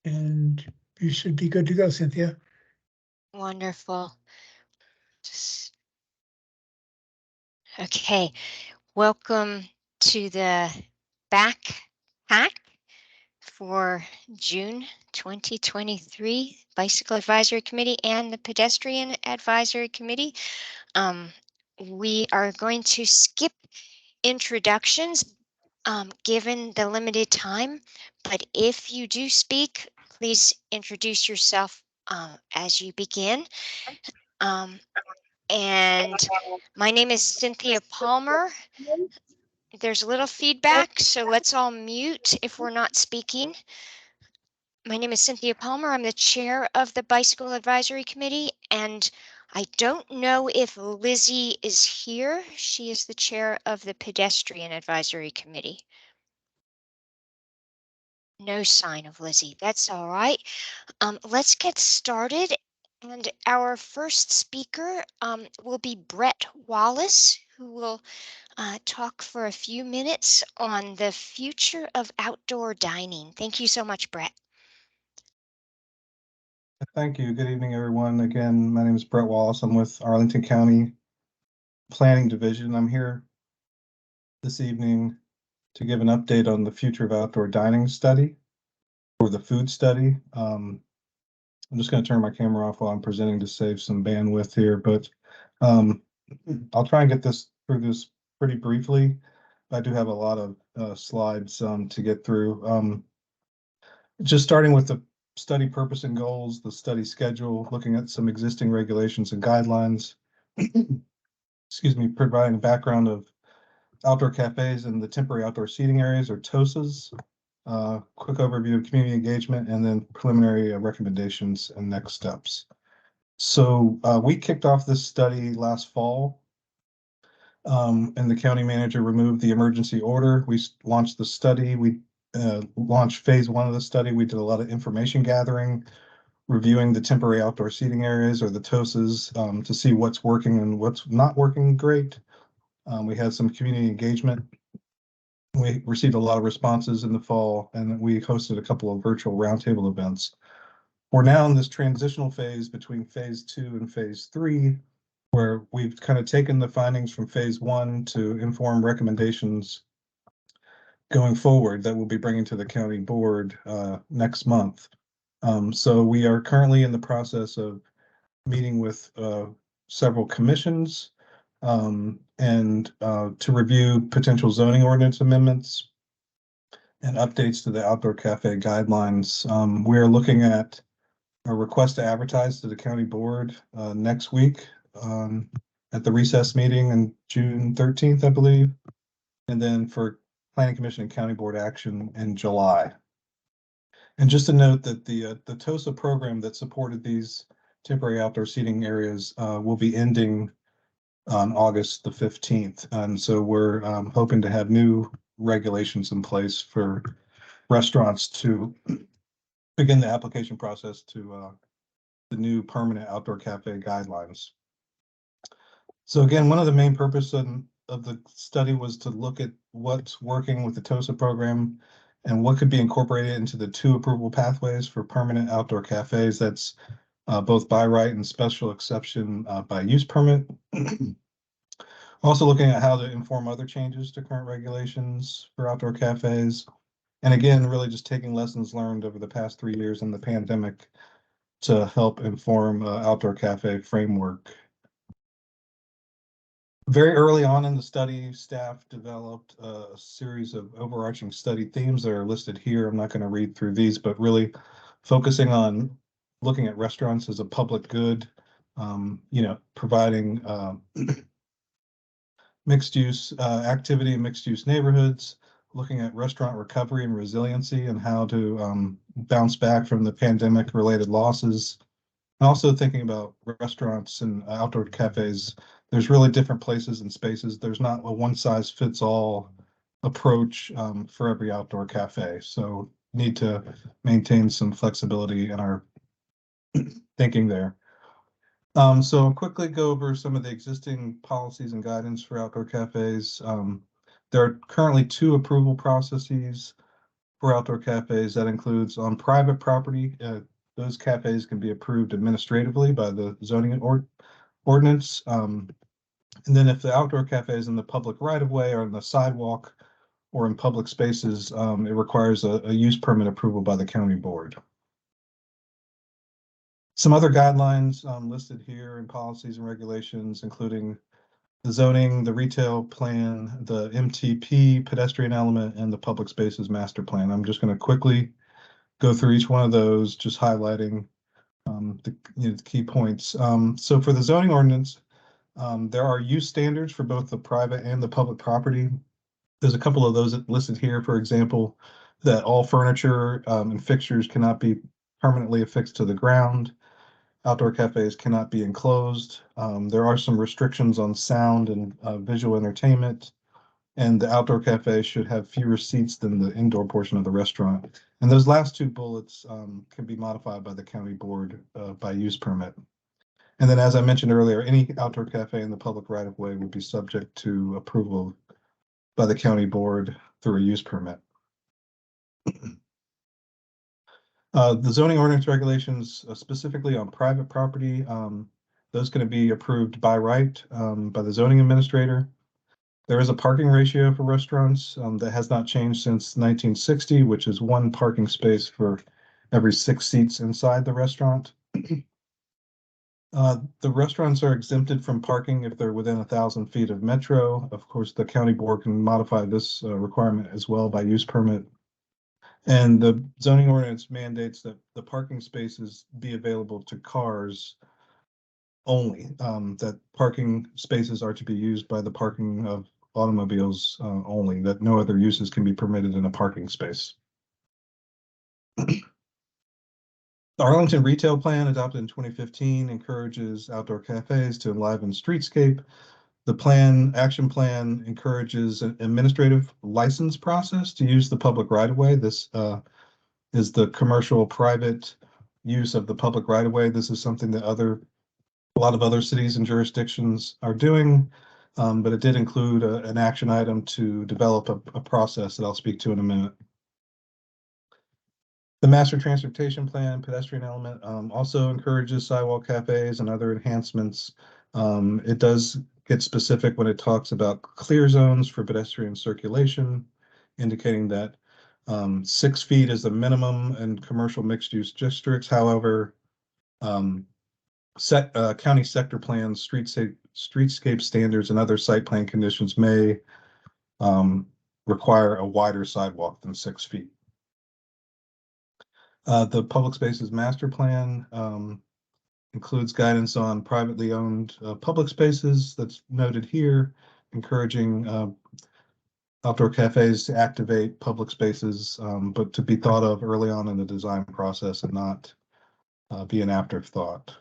And you should be good to go, Cynthia. Wonderful. Okay, welcome to the backpack for June 2023 Bicycle Advisory Committee and the Pedestrian Advisory Committee. We are going to skip introductions given the limited time, but if you do speak, please introduce yourself as you begin. And my name is Cynthia Palmer. There's a little feedback, so let's all mute if we're not speaking. My name is Cynthia Palmer. I'm the chair of the Bicycle Advisory Committee, and I don't know if Lizzie is here. She is the chair of the Pedestrian Advisory Committee. No sign of Lizzie. That's all right. Let's get started. And our first speaker will be Brett Wallace, who will talk for a few minutes on the future of outdoor dining. Thank you so much, Brett. Thank you. Good evening, everyone. Again, my name is Brett Wallace. I'm with Arlington County Planning Division. I'm here this evening to give an update on the future of outdoor dining study or the food study. I'm just going to turn my camera off while I'm presenting to save some bandwidth here, but I'll try and get this through this pretty briefly. I do have a lot of slides to get through. Just starting with the study purpose and goals, the study schedule, looking at some existing regulations and guidelines. Excuse me, providing a background of outdoor cafes and the temporary outdoor seating areas, or TOSAs, quick overview of community engagement, and then preliminary recommendations and next steps. So we kicked off this study last fall, and the county manager removed the emergency order. We launched the study. We launched phase 1 of the study. We did a lot of information gathering, reviewing the temporary outdoor seating areas, or the TOSAs, to see what's working and what's not working great. We had some community engagement. We received a lot of responses in the fall, and we hosted a couple of virtual roundtable events. We're now in this transitional phase between phase 2 and phase 3, where we've kind of taken the findings from phase 1 to inform recommendations going forward that we'll be bringing to the county board next month. So we are currently in the process of meeting with several commissions and to review potential zoning ordinance amendments and updates to the outdoor cafe guidelines. We are looking at a request to advertise to the county board next week at the recess meeting on June 13th, I believe, and then for Planning Commission and County Board action in July. And just to note that the TOSA program that supported these temporary outdoor seating areas will be ending on August the 15th. And so we're hoping to have new regulations in place for restaurants to begin the application process to the new permanent outdoor cafe guidelines. So again, one of the main purposes of the study was to look at what's working with the TOSA program and what could be incorporated into the 2 approval pathways for permanent outdoor cafes. That's both by right and special exception by use permit. Also looking at how to inform other changes to current regulations for outdoor cafes. And again, really just taking lessons learned over the past 3 years in the pandemic to help inform outdoor cafe framework. Very early on in the study, staff developed a series of overarching study themes that are listed here. I'm not going to read through these, but really focusing on looking at restaurants as a public good, providing mixed use activity in mixed use neighborhoods, looking at restaurant recovery and resiliency and how to bounce back from the pandemic related losses. And also thinking about restaurants and outdoor cafes. There's really different places and spaces. There's not a one size fits all approach for every outdoor cafe. So need to maintain some flexibility in our thinking there. So I'll quickly go over some of the existing policies and guidance for outdoor cafes. There are currently 2 approval processes for outdoor cafes. That includes on private property. Those cafes can be approved administratively by the zoning ordinance. And then if the outdoor cafe is in the public right of way or on the sidewalk or in public spaces, it requires a use permit approval by the county board. Some other guidelines listed here in policies and regulations, including the zoning, the retail plan, the MTP, pedestrian element, and the public spaces master plan. I'm just going to quickly go through each one of those, just highlighting the key points. So for the zoning ordinance, there are use standards for both the private and the public property. There's a couple of those listed here, for example, that all furniture and fixtures cannot be permanently affixed to the ground. Outdoor cafes cannot be enclosed. There are some restrictions on sound and visual entertainment, and the outdoor cafe should have fewer seats than the indoor portion of the restaurant. And those last two bullets can be modified by the county board by use permit. And then, as I mentioned earlier, any outdoor cafe in the public right of way would be subject to approval by the county board through a use permit. The zoning ordinance regulations, specifically on private property, those going to be approved by right by the zoning administrator. There is a parking ratio for restaurants that has not changed since 1960, which is 1 parking space for every 6 seats inside the restaurant. The restaurants are exempted from parking if they're within 1,000 feet of metro. Of course, the county board can modify this requirement as well by use permit. And the zoning ordinance mandates that the parking spaces be available to cars only, that parking spaces are to be used by the parking of automobiles only, that no other uses can be permitted in a parking space. The Arlington Retail Plan, adopted in 2015, encourages outdoor cafes to enliven streetscape. The action plan encourages an administrative license process to use the public right-of-way. This is the commercial private use of the public right-of-way. This is something that a lot of other cities and jurisdictions are doing, but it did include an action item to develop a process that I'll speak to in a minute. The Master Transportation Plan, pedestrian element, also encourages sidewalk cafes and other enhancements. It does get specific when it talks about clear zones for pedestrian circulation, indicating that 6 feet is the minimum in commercial mixed-use districts. However, county sector plans, streetscape standards, and other site plan conditions may require a wider sidewalk than 6 feet. The Public Spaces Master Plan includes guidance on privately owned public spaces that's noted here, encouraging outdoor cafes to activate public spaces, but to be thought of early on in the design process and not be an afterthought.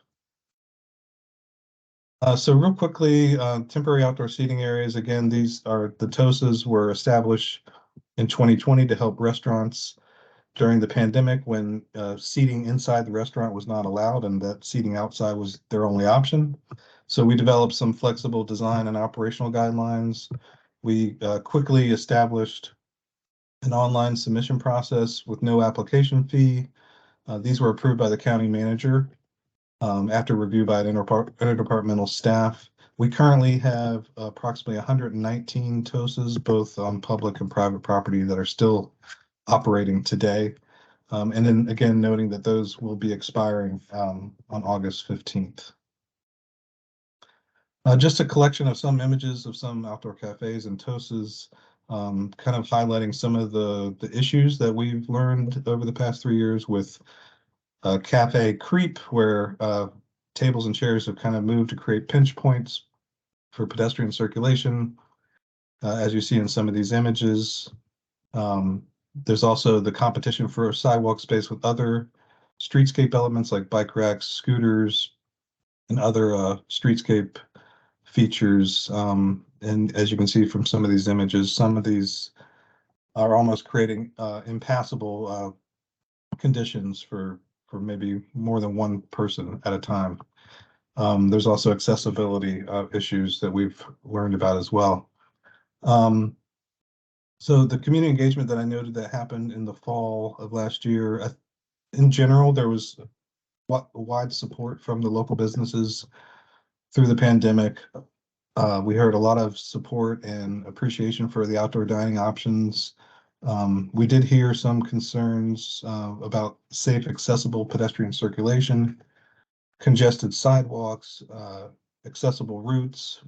So real quickly, temporary outdoor seating areas. Again, these are the TOSAs were established in 2020 to help restaurants during the pandemic when seating inside the restaurant was not allowed and that seating outside was their only option. So we developed some flexible design and operational guidelines. We quickly established an online submission process with no application fee. These were approved by the county manager after review by an interdepartmental staff. We currently have approximately 119 TOSAs, both on public and private property, that are still operating today. And then again, noting that those will be expiring on August 15th. Just a collection of some images of some outdoor cafes and TOSAs, kind of highlighting some of the issues that we've learned over the past 3 years with cafe creep, where tables and chairs have kind of moved to create pinch points for pedestrian circulation, as you see in some of these images. There's also the competition for a sidewalk space with other streetscape elements like bike racks, scooters, and other streetscape features. And as you can see from some of these images, some of these are almost creating impassable conditions for maybe more than one person at a time. There's also accessibility issues that we've learned about as well. So the community engagement that I noted that happened in the fall of last year, in general, there was wide support from the local businesses through the pandemic. We heard a lot of support and appreciation for the outdoor dining options. We did hear some concerns about safe, accessible pedestrian circulation, congested sidewalks, accessible routes.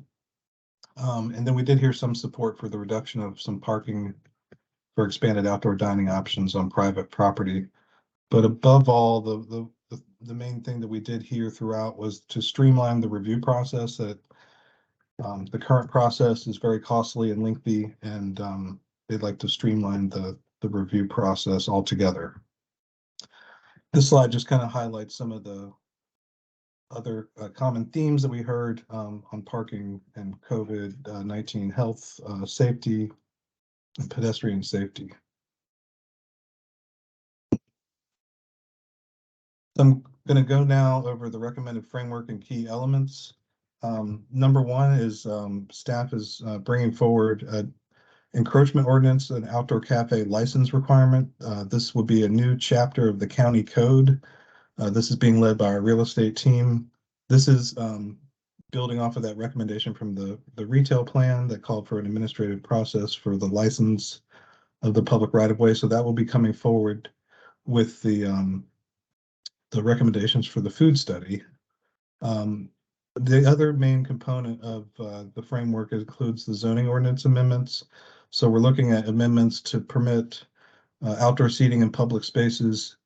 And then we did hear some support for the reduction of some parking for expanded outdoor dining options on private property. But above all, the main thing that we did hear throughout was to streamline the review process. That the current process is very costly and lengthy, and they'd like to streamline the review process altogether. This slide just kind of highlights some of the other common themes that we heard on parking and COVID-19 health, safety, and pedestrian safety. I'm going to go now over the recommended framework and key elements. Number one is staff is bringing forward an encroachment ordinance, an outdoor cafe license requirement. This will be a new chapter of the county code. This is being led by our real estate team. This is building off of that recommendation from the retail plan that called for an administrative process for the license of the public right-of-way. So that will be coming forward with the recommendations for the food study. The other main component of the framework includes the zoning ordinance amendments. So we're looking at amendments to permit outdoor seating in public spaces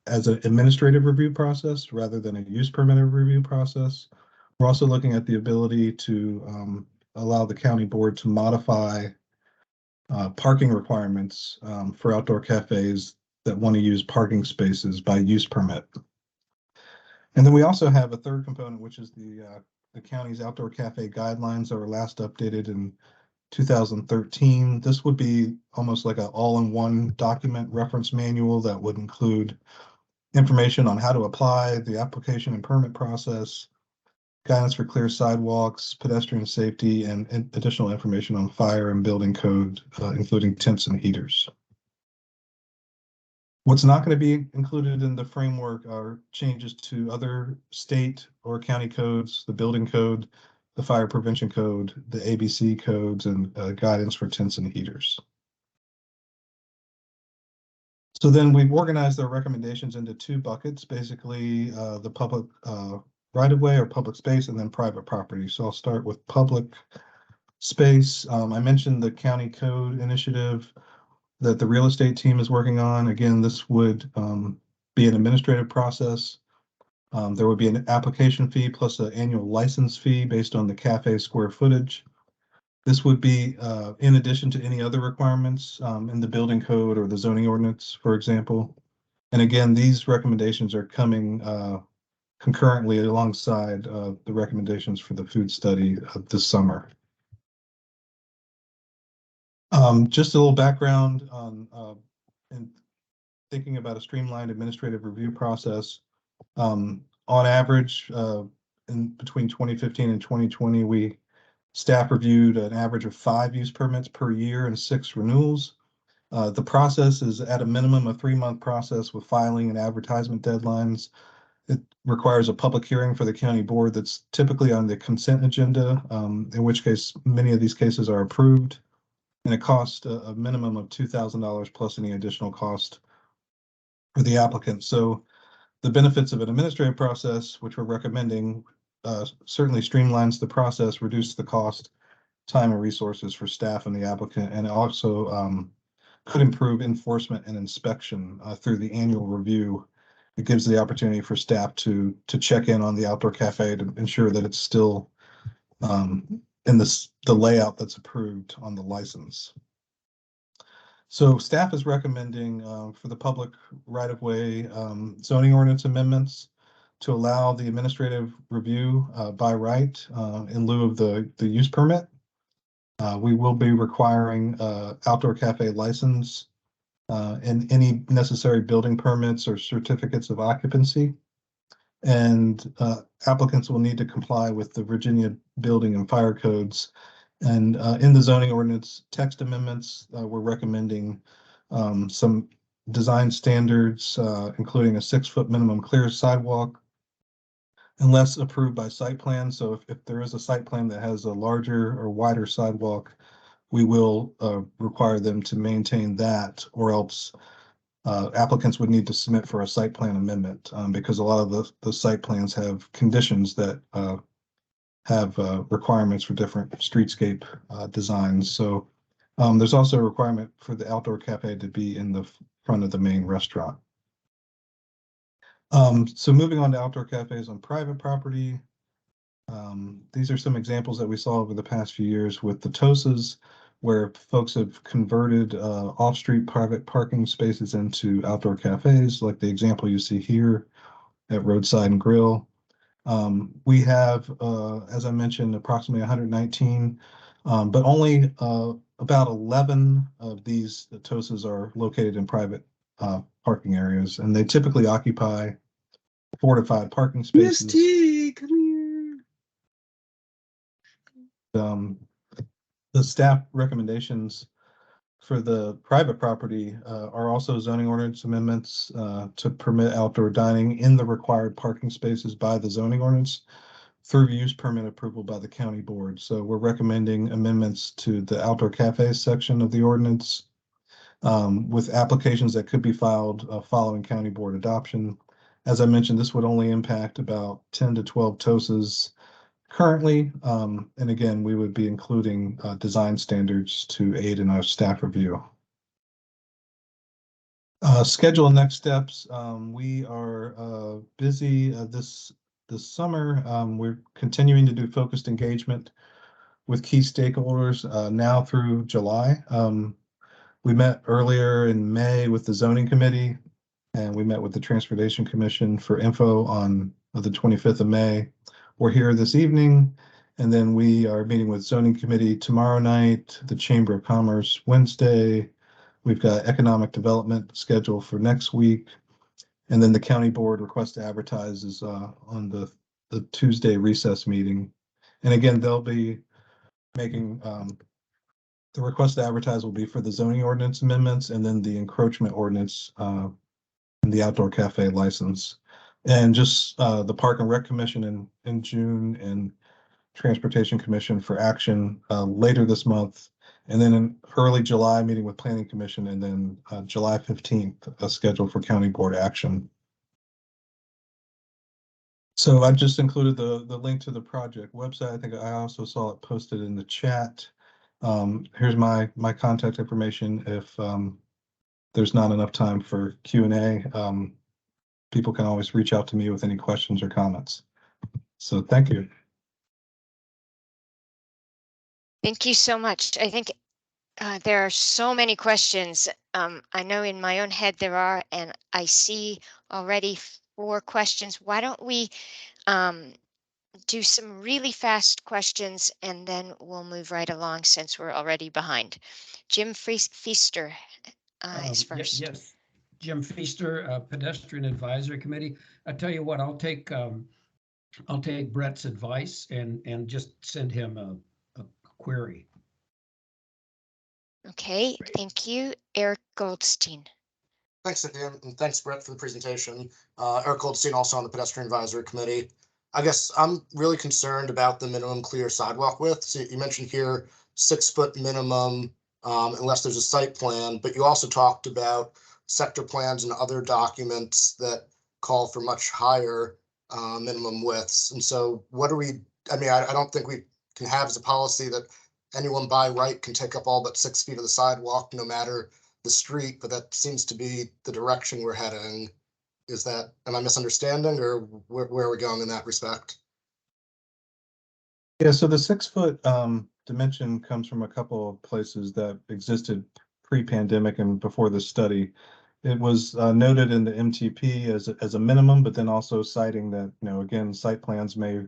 as an administrative review process rather than a use permit review process. We're also looking at the ability to allow the county board to modify parking requirements for outdoor cafes that want to use parking spaces by use permit. And then we also have a third component, which is the county's outdoor cafe guidelines that were last updated in 2013. This would be almost like an all-in-one document reference manual that would include information on how to apply the application and permit process, guidance for clear sidewalks, pedestrian safety, and additional information on fire and building code, including tents and heaters. What's not going to be included in the framework are changes to other state or county codes, the building code, the fire prevention code, the ABC codes, and guidance for tents and heaters. So then we've organized their recommendations into two buckets, basically the public right-of-way or public space, and then private property. So I'll start with public space. I mentioned the county code initiative that the real estate team is working on. Again, this would be an administrative process. There would be an application fee plus an annual license fee based on the cafe square footage. This would be in addition to any other requirements in the building code or the zoning ordinance, for example. And again, these recommendations are coming concurrently alongside the recommendations for the food study this summer. Just a little background on in thinking about a streamlined administrative review process. On average, in between 2015 and 2020, staff reviewed an average of 5 use permits per year and 6 renewals. The process is at a minimum a 3-month process with filing and advertisement deadlines. It requires a public hearing for the county board that's typically on the consent agenda, in which case many of these cases are approved. And it costs a minimum of $2,000 plus any additional cost for the applicant. So the benefits of an administrative process, which we're recommending, certainly streamlines the process, reduces the cost, time, and resources for staff and the applicant, and also could improve enforcement and inspection through the annual review. It gives the opportunity for staff to check in on the outdoor cafe to ensure that it's still in the layout that's approved on the license. So staff is recommending for the public right-of-way zoning ordinance amendments to allow the administrative review by right in lieu of the use permit. We will be requiring outdoor cafe license and any necessary building permits or certificates of occupancy. And applicants will need to comply with the Virginia building and fire codes And in the zoning ordinance text amendments, we're recommending some design standards, including a 6-foot minimum clear sidewalk, unless approved by site plan. So if there is a site plan that has a larger or wider sidewalk, we will require them to maintain that, or else applicants would need to submit for a site plan amendment, because a lot of the site plans have conditions that have requirements for different streetscape designs. So there's also a requirement for the outdoor cafe to be in the front of the main restaurant. So moving on to outdoor cafes on private property. These are some examples that we saw over the past few years with the TOSAs, where folks have converted off-street private parking spaces into outdoor cafes, like the example you see here at Roadside and Grill. We have, as I mentioned, approximately 119, but only about 11 of these TOSAs are located in private parking areas, and they typically occupy 4 to 5 parking spaces. Misty, come here. The staff recommendations for the private property are also zoning ordinance amendments to permit outdoor dining in the required parking spaces by the zoning ordinance through use permit approval by the county board. So we're recommending amendments to the outdoor cafes section of the ordinance with applications that could be filed following county board adoption. As I mentioned, this would only impact about 10 to 12 TOSAs currently, and again, we would be including design standards to aid in our staff review. Schedule next steps. We are busy this summer. We're continuing to do focused engagement with key stakeholders now through July. We met earlier in May with the zoning committee, and we met with the Transportation Commission for info on the 25th of May. We're here this evening, and then we are meeting with zoning committee tomorrow night, the Chamber of Commerce Wednesday. We've got economic development scheduled for next week, and then the county board request to advertise is on the Tuesday recess meeting. And again, they'll be making the request to advertise will be for the zoning ordinance amendments and then the encroachment ordinance and the outdoor cafe license. And just the Park and Rec Commission in June and Transportation Commission for action later this month. And then in early July, meeting with Planning Commission, and then July 15th, a schedule for county board action. So I've just included the link to the project website. I think I also saw it posted in the chat. Here's my contact information. If there's not enough time for Q&A, people can always reach out to me with any questions or comments. So thank you. Thank you so much. I think there are so many questions. I know in my own head there are, and I see already 4 questions. Why don't we do some really fast questions, and then we'll move right along since we're already behind. Jim Feaster is first. Yes, Jim Feaster, Pedestrian Advisory Committee. I tell you what, I'll take Brett's advice and just send him a query. Okay, thank you. Eric Goldstein. Thanks, Cynthia, and thanks, Brett, for the presentation. Eric Goldstein, also on the Pedestrian Advisory Committee. I guess I'm really concerned about the minimum clear sidewalk width. So you mentioned here 6-foot minimum unless there's a site plan, but you also talked about sector plans and other documents that call for much higher minimum widths. And so what do we, I mean, I don't think we can have as a policy that anyone by right can take up all but 6 feet of the sidewalk, no matter the street, but that seems to be the direction we're heading. Is that, am I misunderstanding, or where are we going in that respect? Yeah, so the 6-foot dimension comes from a couple of places that existed pre-pandemic and before this study. It was noted in the MTP as a minimum, but then also citing that, you know, again, site plans may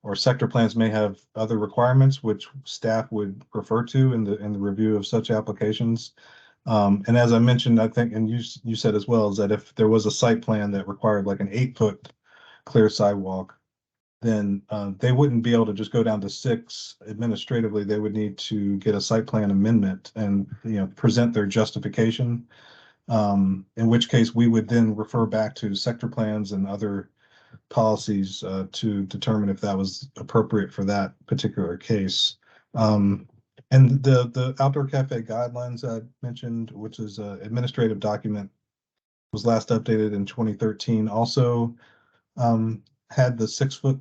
or sector plans may have other requirements which staff would refer to in the review of such applications. And as I mentioned, I think, and you said as well, is that if there was a site plan that required like an 8-foot clear sidewalk, then they wouldn't be able to just go down to 6 administratively. They would need to get a site plan amendment and, present their justification. In which case we would then refer back to sector plans and other policies to determine if that was appropriate for that particular case. And the outdoor cafe guidelines I mentioned, which is an administrative document, was last updated in 2013. Also had the 6-foot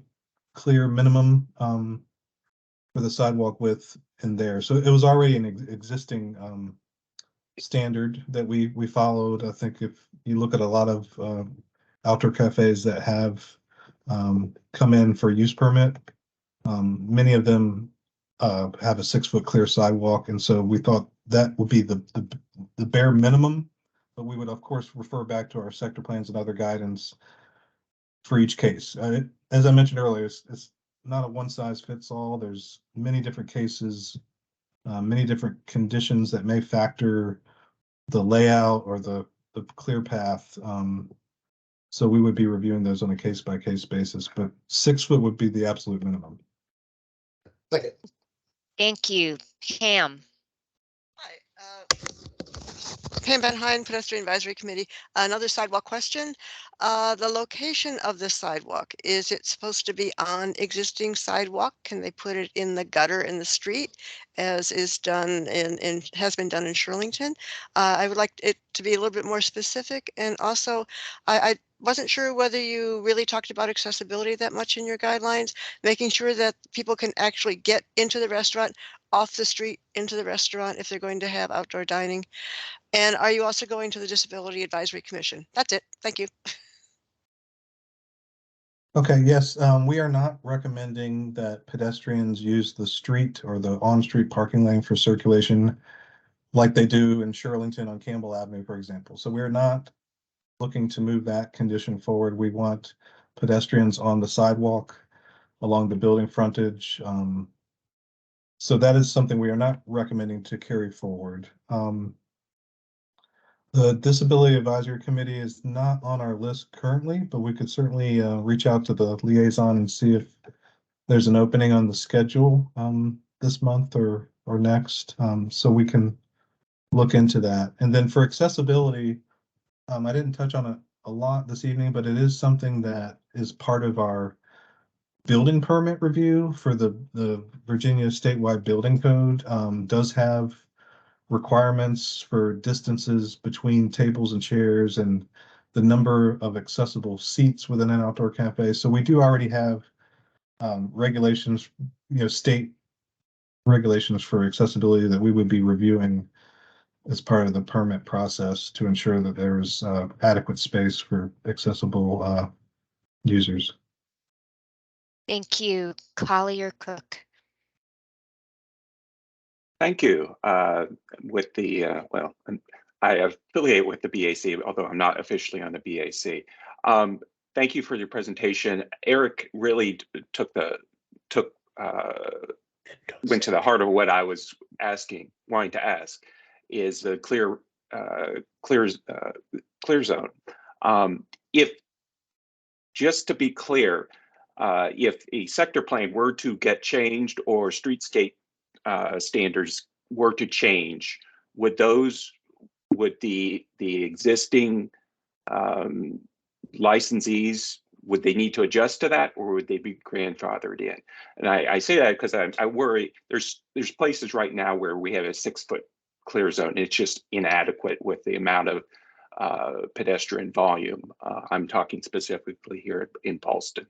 clear minimum for the sidewalk width in there. So it was already an existing standard that we followed. I think if you look at a lot of outdoor cafes that have come in for use permit, many of them have a 6-foot clear sidewalk, and so we thought that would be the bare minimum, but we would of course refer back to our sector plans and other guidance for each case. As I mentioned earlier, it's not a one size fits all. There's many different cases, many different conditions that may factor the layout or the clear path. So we would be reviewing those on a case by case basis, but 6 foot would be the absolute minimum. Thank you. Thank you. Pam. Hi, Pam Van Hine, Pedestrian Advisory Committee. Another sidewalk question. The location of the sidewalk, is it supposed to be on existing sidewalk? Can they put it in the gutter in the street, as is done has been done in Shirlington? I would like it to be a little bit more specific. And also, I wasn't sure whether you really talked about accessibility that much in your guidelines, making sure that people can actually get into the restaurant, off the street, into the restaurant if they're going to have outdoor dining. And are you also going to the Disability Advisory Commission? That's it. Thank you. Okay, yes, we are not recommending that pedestrians use the street or the on-street parking lane for circulation like they do in Shirlington on Campbell Avenue, for example. So we're not looking to move that condition forward. We want pedestrians on the sidewalk along the building frontage. So that is something we are not recommending to carry forward. The Disability Advisory Committee is not on our list currently, but we could certainly reach out to the liaison and see if there's an opening on the schedule this month or next, so we can look into that. And then for accessibility, I didn't touch on it a lot this evening, but it is something that is part of our building permit review for the Virginia statewide building code. Does have requirements for distances between tables and chairs and the number of accessible seats within an outdoor cafe. So we do already have regulations, state regulations for accessibility that we would be reviewing as part of the permit process to ensure that there is adequate space for accessible users. Thank you. Collier Cook. Thank you. With the, I affiliate with the BAC, although I'm not officially on the BAC. Thank you for your presentation. Eric really went to the heart of what I was wanting to ask, is the clear zone. If, just to be clear, if a sector plan were to get changed or streetscape standards were to change, would the existing licensees, would they need to adjust to that, or would they be grandfathered in? And I say that because I worry there's places right now where we have a 6-foot clear zone. It's just inadequate with the amount of pedestrian volume. I'm talking specifically here in Paulston,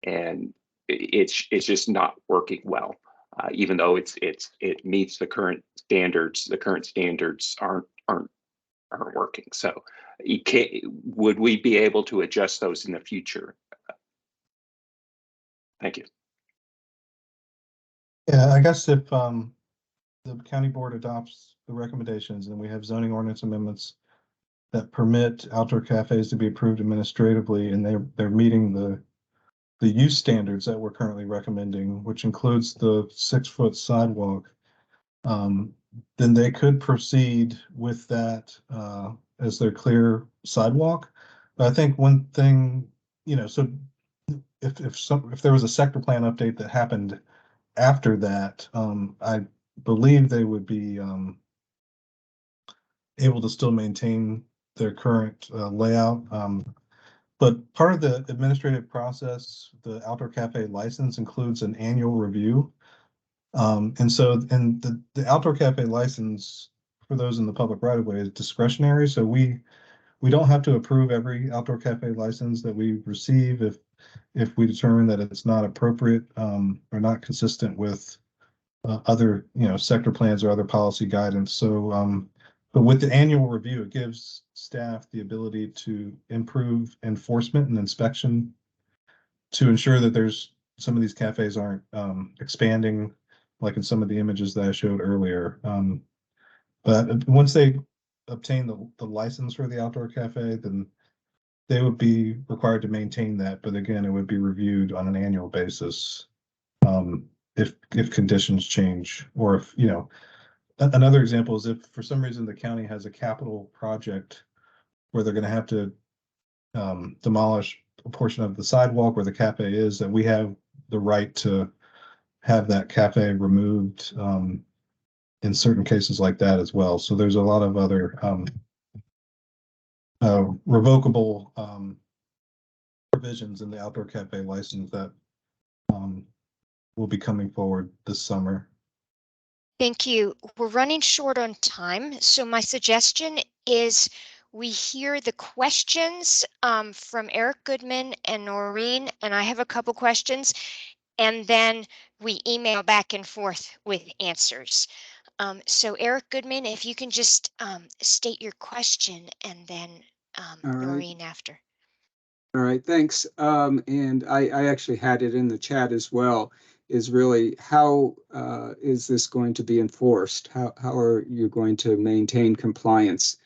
and it's just not working well. Even though it meets the current standards, the current standards aren't working. So, would we be able to adjust those in the future? Thank you. Yeah, I guess if the county board adopts the recommendations and we have zoning ordinance amendments that permit outdoor cafes to be approved administratively, and they're meeting the use standards that we're currently recommending, which includes the 6-foot sidewalk, then they could proceed with that as their clear sidewalk. But I think one thing, so if there was a sector plan update that happened after that, I believe they would be able to still maintain their current layout. But part of the administrative process, the outdoor cafe license includes an annual review. And the outdoor cafe license for those in the public right of way is discretionary. So we don't have to approve every outdoor cafe license that we receive if we determine that it's not appropriate or not consistent with other sector plans or other policy guidance. So but with the annual review, it gives staff the ability to improve enforcement and inspection to ensure that there's some of these cafes aren't expanding like in some of the images that I showed earlier. But once they obtain the license for the outdoor cafe, then they would be required to maintain that. But again, it would be reviewed on an annual basis if conditions change, or if another example is if for some reason the county has a capital project where they're going to have to demolish a portion of the sidewalk where the cafe is, that we have the right to have that cafe removed in certain cases like that as well. So there's a lot of other revocable provisions in the outdoor cafe license that will be coming forward this summer. Thank you. We're running short on time, so my suggestion is we hear the questions from Eric Goodman and Noreen, and I have a couple questions, and then we email back and forth with answers. So Eric Goodman, if you can just state your question, and then All right. Noreen after. All right, thanks. And I actually had it in the chat as well, is really how is this going to be enforced? How are you going to maintain compliance?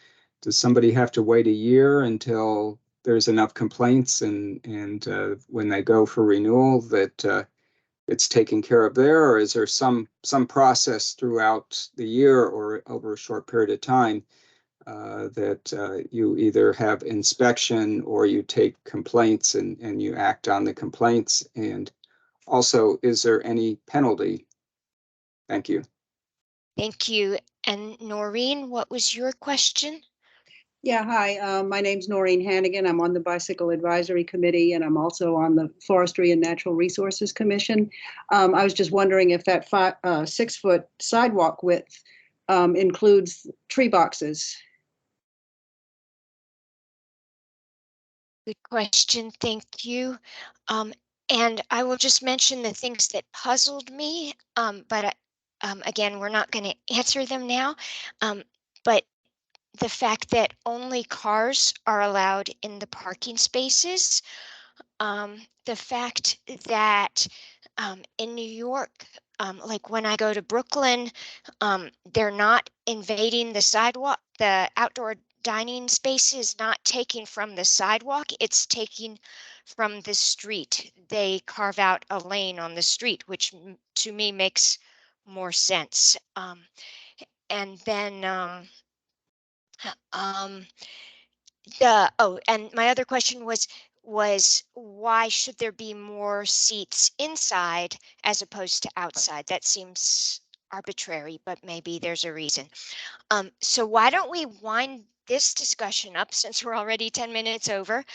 Does somebody have to wait a year until there's enough complaints and when they go for renewal that it's taken care of there, or is there some process throughout the year or over a short period of time that you either have inspection or you take complaints and you act on the complaints? And also, is there any penalty? Thank you. Thank you. And Noreen, what was your question? Yeah, hi. My name's Noreen Hannigan. I'm on the Bicycle Advisory Committee, and I'm also on the Forestry and Natural Resources Commission. I was just wondering if that 6-foot sidewalk width includes tree boxes. Good question. Thank you. And I will just mention the things that puzzled me, but again, we're not going to answer them now. But the fact that only cars are allowed in the parking spaces, the fact that in New York, like when I go to Brooklyn, they're not invading the sidewalk, the outdoor dining space is not taking from the sidewalk, it's taking from the street. They carve out a lane on the street, which to me makes more sense. And then and my other question was why should there be more seats inside as opposed to outside? That seems arbitrary, but maybe there's a reason. So why don't we wind this discussion up, since we're already 10 minutes over,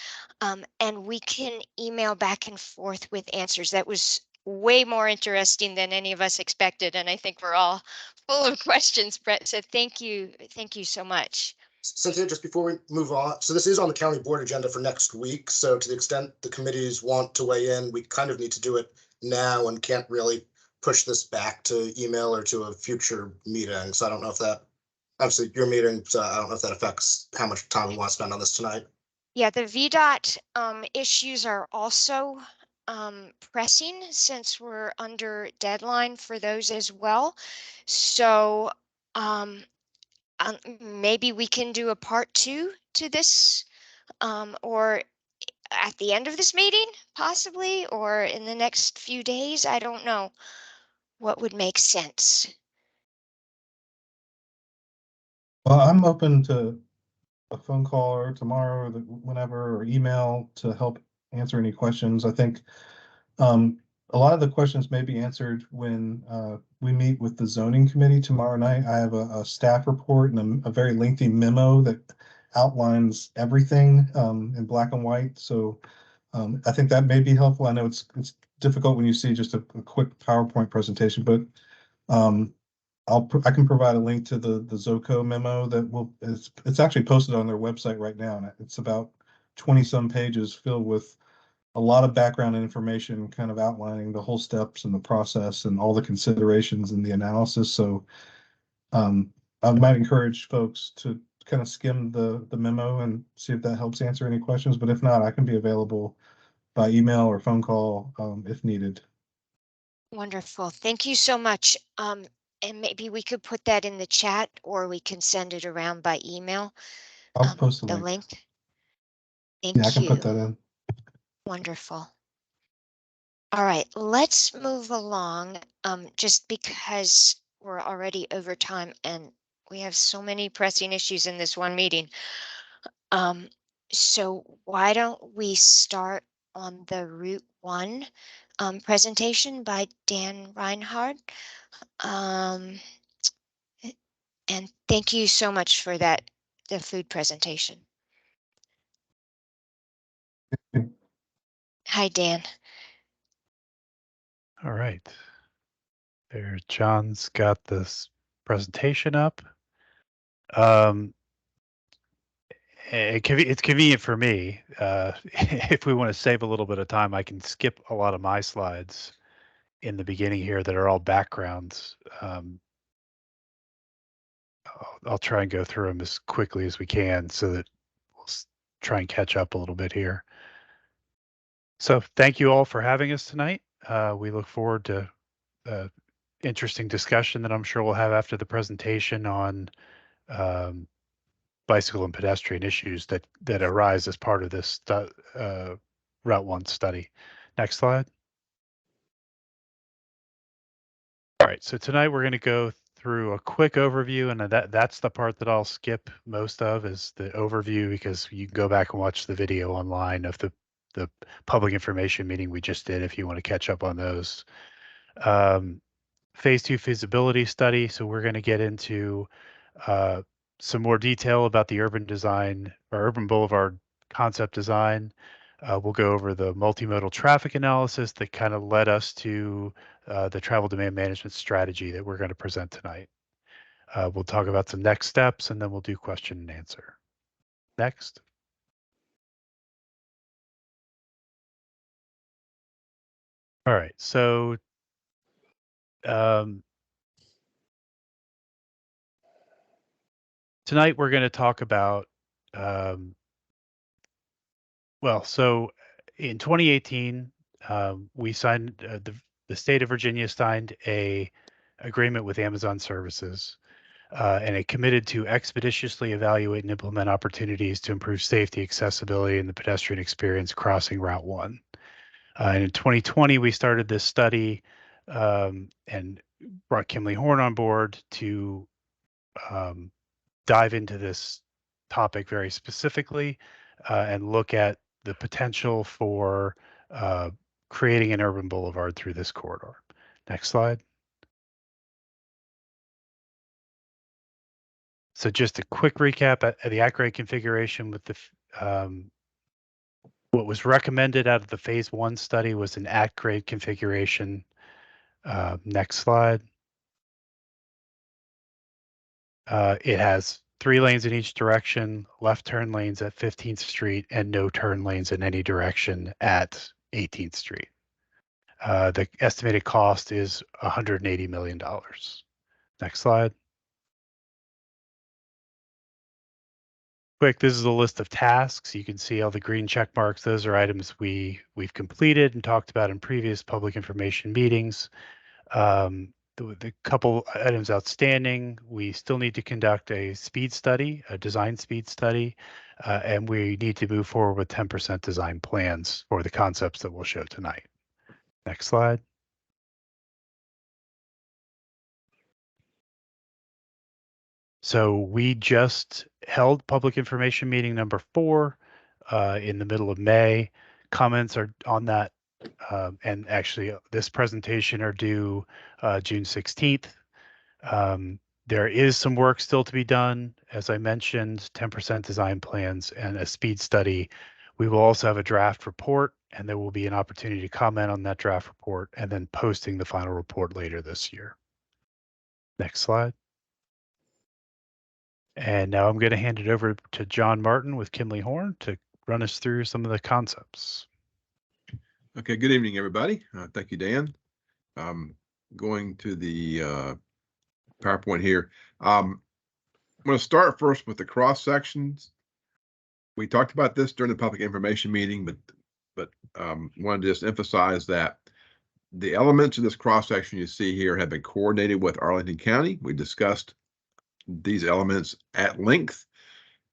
and we can email back and forth with answers. That was way more interesting than any of us expected, and I think we're all full of questions, Brett. So thank you so much. Cynthia, just before we move on, so this is on the county board agenda for next week. So to the extent the committees want to weigh in, we kind of need to do it now and can't really push this back to email or to a future meeting. So I don't know if that, obviously your meeting, so I don't know if that affects how much time we want to spend on this tonight. Yeah, the VDOT issues are also pressing, since we're under deadline for those as well. So maybe we can do a part 2 to this, or at the end of this meeting, possibly, or in the next few days. I don't know what would make sense. Well, I'm open to a phone call or tomorrow or whenever, or email to help answer any questions. I think a lot of the questions may be answered when we meet with the zoning committee tomorrow night. I have a staff report and a very lengthy memo that outlines everything in black and white. So I think that may be helpful. I know it's difficult when you see just a quick PowerPoint presentation, but I can provide a link to the ZOCO memo that it's actually posted on their website right now, and it's about 20 some pages filled with a lot of background information, kind of outlining the whole steps and the process and all the considerations and the analysis. So I might encourage folks to kind of skim the memo and see if that helps answer any questions. But if not, I can be available by email or phone call if needed. Wonderful. Thank you so much. And maybe we could put that in the chat, or we can send it around by email. I'll post The a link. Thank Yeah, I can you. put that in. Wonderful. All right, let's move along, just because we're already over time and we have so many pressing issues in this one meeting. So why don't we start on the Route 1 presentation by Dan Reinhardt. And thank you so much for that, the food presentation. Hi, Dan. All right. There, John's got this presentation up. It's convenient for me. If we want to save a little bit of time, I can skip a lot of my slides in the beginning here that are all backgrounds. I'll try and go through them as quickly as we can so that we'll try and catch up a little bit here. So thank you all for having us tonight. We look forward to interesting discussion that I'm sure we'll have after the presentation on bicycle and pedestrian issues that arise as part of this Route 1 study. Next slide. All right, so tonight we're going to go through a quick overview, and that's the part that I'll skip most of, is the overview, because you can go back and watch the video online of the public information meeting we just did if you want to catch up on those. Phase 2 feasibility study. So we're going to get into some more detail about the urban design or urban boulevard concept design. We'll go over the multimodal traffic analysis that kind of led us to the travel demand management strategy that we're going to present tonight. We'll talk about some next steps, and then we'll do question and answer. Next. All right, so tonight we're going to talk about, so in 2018, we signed, the state of Virginia signed a agreement with Amazon Services, and it committed to expeditiously evaluate and implement opportunities to improve safety, accessibility, and the pedestrian experience crossing Route 1. And in 2020, we started this study and brought Kimley Horn on board to dive into this topic very specifically and look at the potential for creating an urban boulevard through this corridor. Next slide. So just a quick recap at the at-grade configuration with the what was recommended out of the phase 1 study was an at-grade configuration. Next slide. It has 3 lanes in each direction, left turn lanes at 15th Street, and no turn lanes in any direction at 18th Street. The estimated cost is $180 million. Next slide. Quick, this is a list of tasks. You can see all the green check marks. Those are items we've completed and talked about in previous public information meetings. The couple items outstanding, we still need to conduct a speed study, a design speed study, and we need to move forward with 10% design plans for the concepts that we'll show tonight. Next slide. So we just held public information meeting number 4 in the middle of May. comments are on that, and actually this presentation are due June 16th. There is some work still to be done. As I mentioned, 10% design plans and a speed study. We will also have a draft report, and there will be an opportunity to comment on that draft report and then posting the final report later this year. Next slide. And now I'm going to hand it over to John Martin with Kinley Horn to run us through some of the concepts. Okay, good evening, everybody. Thank you, Dan. Going to the PowerPoint here. I'm going to start first with the cross sections. We talked about this during the public information meeting, but wanted to just emphasize that the elements of this cross section you see here have been coordinated with Arlington County. We discussed these elements at length,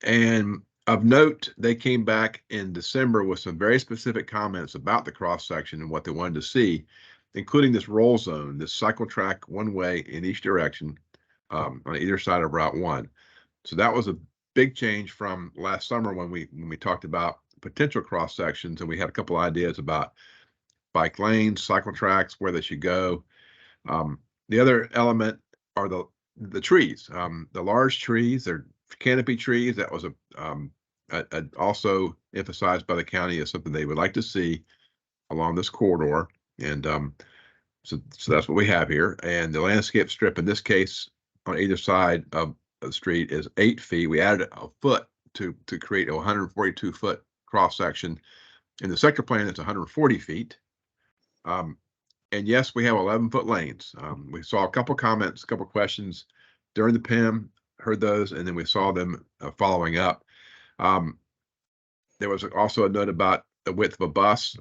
and of note, they came back in December with some very specific comments about the cross section and what they wanted to see, including this roll zone, this cycle track one way in each direction on either side of Route 1. So that was a big change from last summer when we talked about potential cross sections, and we had a couple ideas about bike lanes, cycle tracks, where they should go. The other element are the trees, the large trees. They're canopy trees. That was also emphasized by the county as something they would like to see along this corridor, and so that's what we have here. And the landscape strip in this case on either side of the street is 8 feet. We added a foot to create a 142-foot cross section. In the sector plan, it's 140 feet. And yes, we have 11-foot lanes. We saw a couple comments, a couple questions during the PIM, heard those, and then we saw them following up. There was also a note about the width of a bus.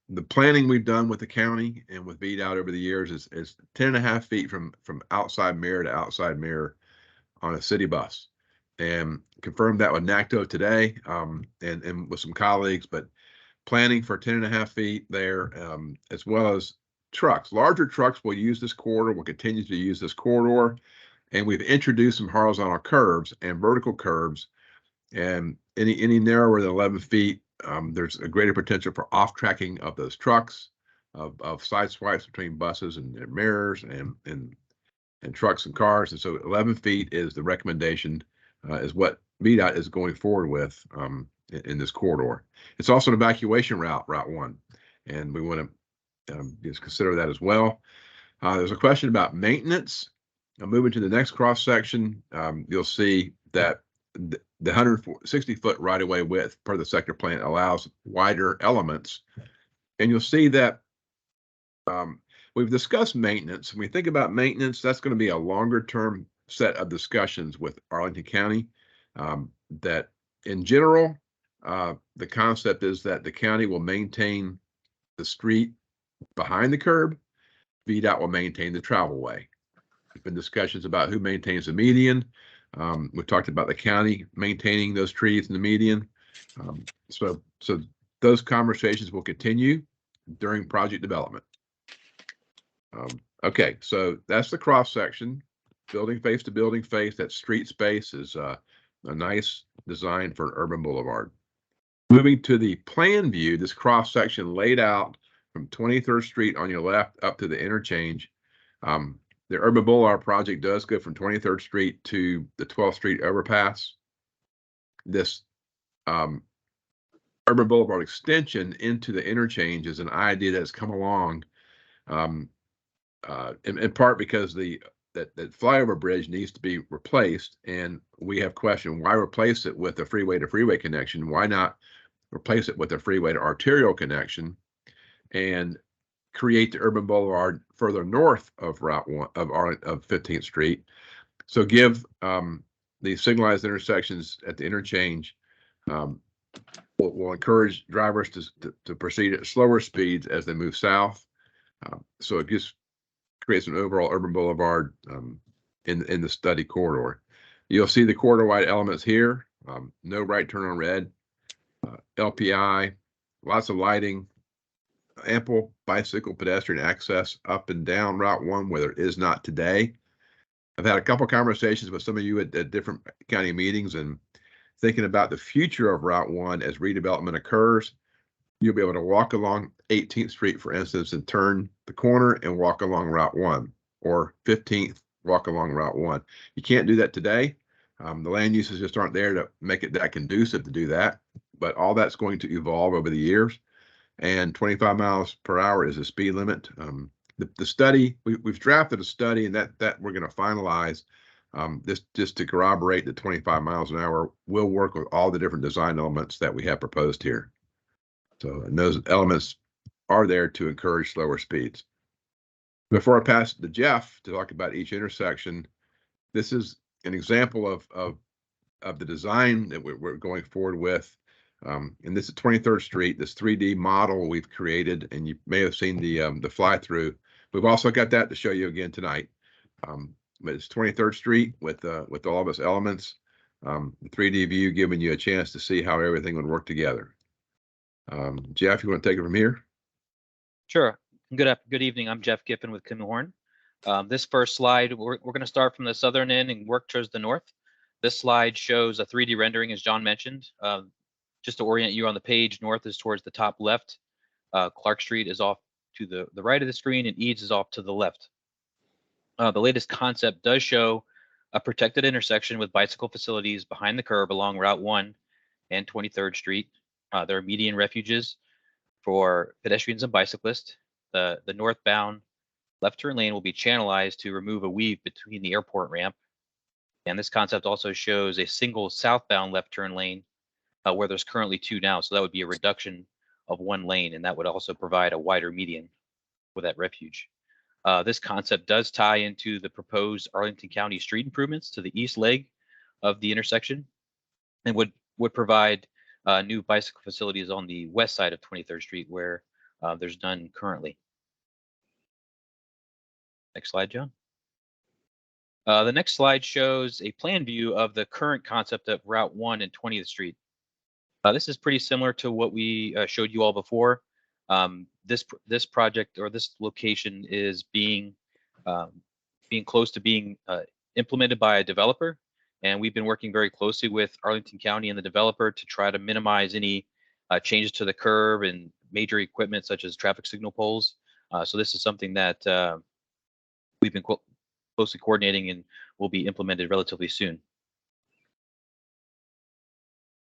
The planning we've done with the county and with VDOT over the years is 10.5 feet from outside mirror to outside mirror on a city bus, and confirmed that with NACTO today, and with some colleagues, but planning for 10.5 feet there, as well as trucks. Larger trucks will use this corridor, will continue to use this corridor, and we've introduced some horizontal curves and vertical curves, and any narrower than 11 feet, there's a greater potential for off-tracking of those trucks, of side swipes between buses and their mirrors and trucks and cars. And so 11 feet is the recommendation, is what VDOT is going forward with in this corridor. It's also an evacuation route, Route 1, and we want to just consider that as well. There's a question about maintenance. Moving to the next cross section, you'll see that the 160-foot right-of-way width per the sector plan allows wider elements. And you'll see that we've discussed maintenance. When we think about maintenance, that's going to be a longer-term set of discussions with Arlington County. That in general, the concept is that the county will maintain the street behind the curb. VDOT will maintain the travel way. There's been discussions about who maintains the median. We've talked about the county maintaining those trees in the median. So those conversations will continue during project development. Okay, so that's the cross section. Building face to building face, that street space is a nice design for an urban boulevard. Moving to the plan view, this cross section laid out from 23rd Street on your left up to the interchange. The Urban Boulevard project does go from 23rd Street to the 12th Street overpass. This Urban Boulevard extension into the interchange is an idea that's come along in part because that flyover bridge needs to be replaced, and we have questioned why replace it with a freeway to freeway connection. Why not replace it with a freeway to arterial connection and create the urban boulevard further north of Route 1 of 15th Street? So give the signalized intersections at the interchange will encourage drivers to proceed at slower speeds as they move south. So it just creates an overall urban boulevard in the study corridor. You'll see the corridor-wide elements here. No right turn on red, LPI, lots of lighting, ample bicycle pedestrian access up and down Route 1 where there is not today. I've had a couple conversations with some of you at different county meetings and thinking about the future of Route 1 as redevelopment occurs. You'll be able to walk along 18th Street, for instance, and turn the corner and walk along Route 1, or 15th, walk along Route 1. You can't do that today. The land uses just aren't there to make it that conducive to do that, but all that's going to evolve over the years. And 25 miles per hour is the speed limit. The study, we've drafted a study, and that we're going to finalize. This just to corroborate that 25 miles an hour will work with all the different design elements that we have proposed here. So, and those elements are there to encourage slower speeds. Before I pass it to Jeff to talk about each intersection, this is an example of the design that we're going forward with. And this is 23rd Street, this 3D model we've created, and you may have seen the fly through. We've also got that to show you again tonight. But it's 23rd Street with all of its elements. The 3D view giving you a chance to see how everything would work together. Jeff, you want to take it from here? Sure. Good evening. I'm Jeff Giffen with Kim Horn. This first slide, we're going to start from the southern end and work towards the north. This slide shows a 3D rendering, as John mentioned. Just to orient you on the page, north is towards the top left. Clark Street is off to the right of the screen, and Eads is off to the left. The latest concept does show a protected intersection with bicycle facilities behind the curb along Route 1 and 23rd Street. There are median refuges for pedestrians and bicyclists. The northbound left turn lane will be channelized to remove a weave between the airport ramp. And this concept also shows a single southbound left turn lane where there's currently two now. So that would be a reduction of one lane, and that would also provide a wider median for that refuge. This concept does tie into the proposed Arlington County street improvements to the east leg of the intersection, and would provide new bicycle facilities on the west side of 23rd Street where there's none currently. Next slide, John. The next slide shows a plan view of the current concept of Route 1 and 20th Street. This is pretty similar to what we showed you all before. This project or this location is being close to being implemented by a developer, and we've been working very closely with Arlington County and the developer to try to minimize any changes to the curb and major equipment such as traffic signal poles. So this is something that we've been closely coordinating and will be implemented relatively soon.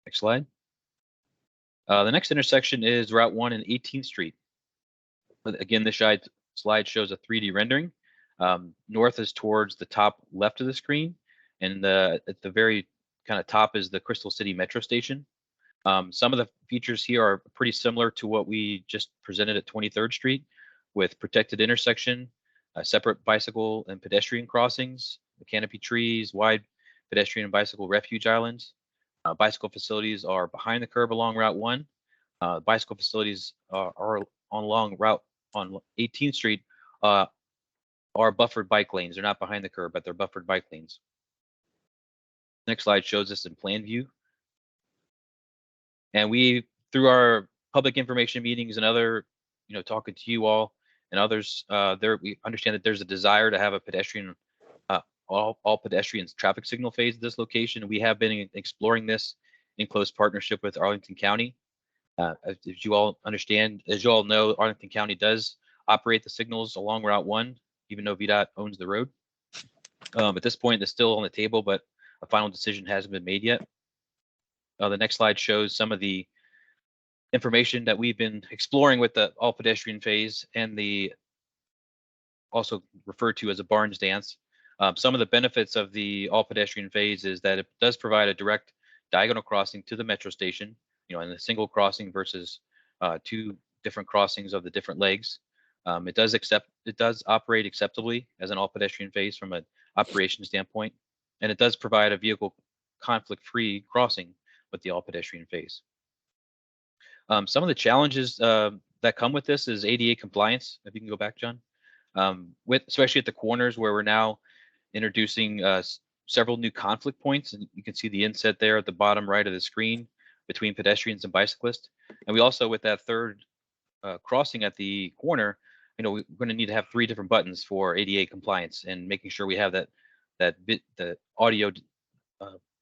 Next slide. The next intersection is Route 1 and 18th Street. Again, this slide shows a 3D rendering. North is towards the top left of the screen, and at the very kind of top is the Crystal City Metro Station. Some of the features here are pretty similar to what we just presented at 23rd Street, with protected intersection, separate bicycle and pedestrian crossings, canopy trees, wide pedestrian and bicycle refuge islands. Bicycle facilities are behind the curb along Route 1. Bicycle facilities are along Route on 18th Street are buffered bike lanes. They're not behind the curb, but they're buffered bike lanes. Next slide shows this in plan view. And we, through our public information meetings and other, talking to you all and others, we understand that there's a desire to have a pedestrian, all pedestrians traffic signal phase at this location. We have been exploring this in close partnership with Arlington County. As you all understand, as you all know, Arlington County does operate the signals along Route 1, even though VDOT owns the road. At this point, it's still on the table, but a final decision hasn't been made yet. The next slide shows some of the information that we've been exploring with the all pedestrian phase and the also referred to as a Barnes dance. Some of the benefits of the all pedestrian phase is that it does provide a direct diagonal crossing to the metro station, in a single crossing versus two different crossings of the different legs. It does operate acceptably as an all pedestrian phase from an operation standpoint, and it does provide a vehicle conflict-free crossing with the all pedestrian phase. Some of the challenges that come with this is ADA compliance. If you can go back, John, especially at the corners where we're now introducing several new conflict points, and you can see the inset there at the bottom right of the screen between pedestrians and bicyclists. And we also, with that third crossing at the corner, we're going to need to have 3 different buttons for ADA compliance and making sure we have the audio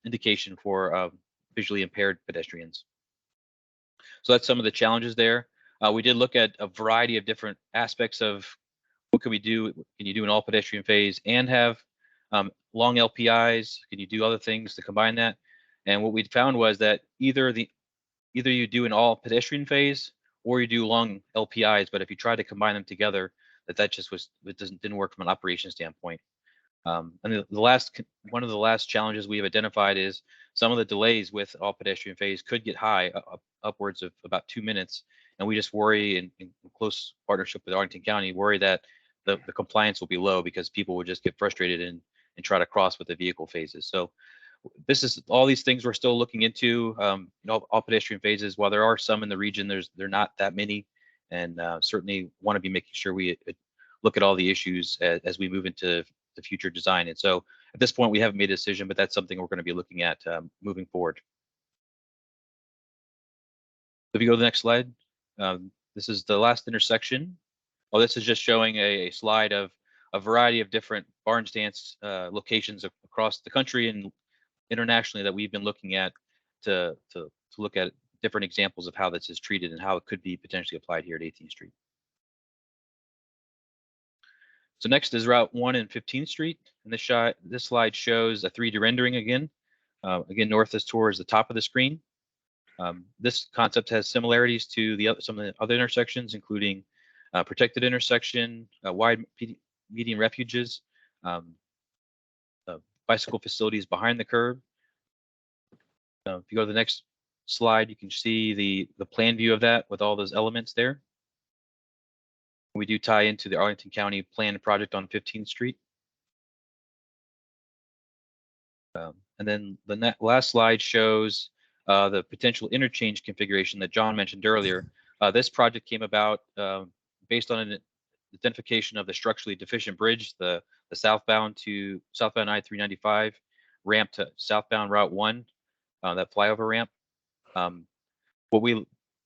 indication for visually impaired pedestrians. So that's some of the challenges there. We did look at a variety of different aspects of what can we do. Can you do an all pedestrian phase and have long LPIs? Can you do other things to combine that? And what we found was that either you do an all pedestrian phase or you do long LPIs, but if you try to combine them together, that just didn't work from an operation standpoint. And one of the last challenges we have identified is some of the delays with all pedestrian phase could get high, upwards of about 2 minutes. And we just worry, in close partnership with Arlington County, worry that the compliance will be low because people would just get frustrated and try to cross with the vehicle phases. So all these things we're still looking into. All pedestrian phases, while there are some in the region, they're not that many, and certainly want to be making sure we look at all the issues as we move into the future design. And so at this point, we haven't made a decision, but that's something we're going to be looking at moving forward. If you go to the next slide, this is the last intersection. Oh, this is just showing a slide of a variety of different barn stance locations across the country and internationally that we've been looking at to look at different examples of how this is treated and how it could be potentially applied here at 18th Street. So next is Route 1 and 15th Street. And this slide shows a 3D rendering again. Again, north is towards the top of the screen. This concept has similarities to some of the other intersections, including protected intersection, wide median refuges, bicycle facilities behind the curb. If you go to the next slide, you can see the plan view of that with all those elements there. We do tie into the Arlington County planned project on 15th Street. And then the last slide shows the potential interchange configuration that John mentioned earlier. This project came about based on an identification of the structurally deficient bridge, the southbound I-395 ramp to southbound Route 1, that flyover ramp.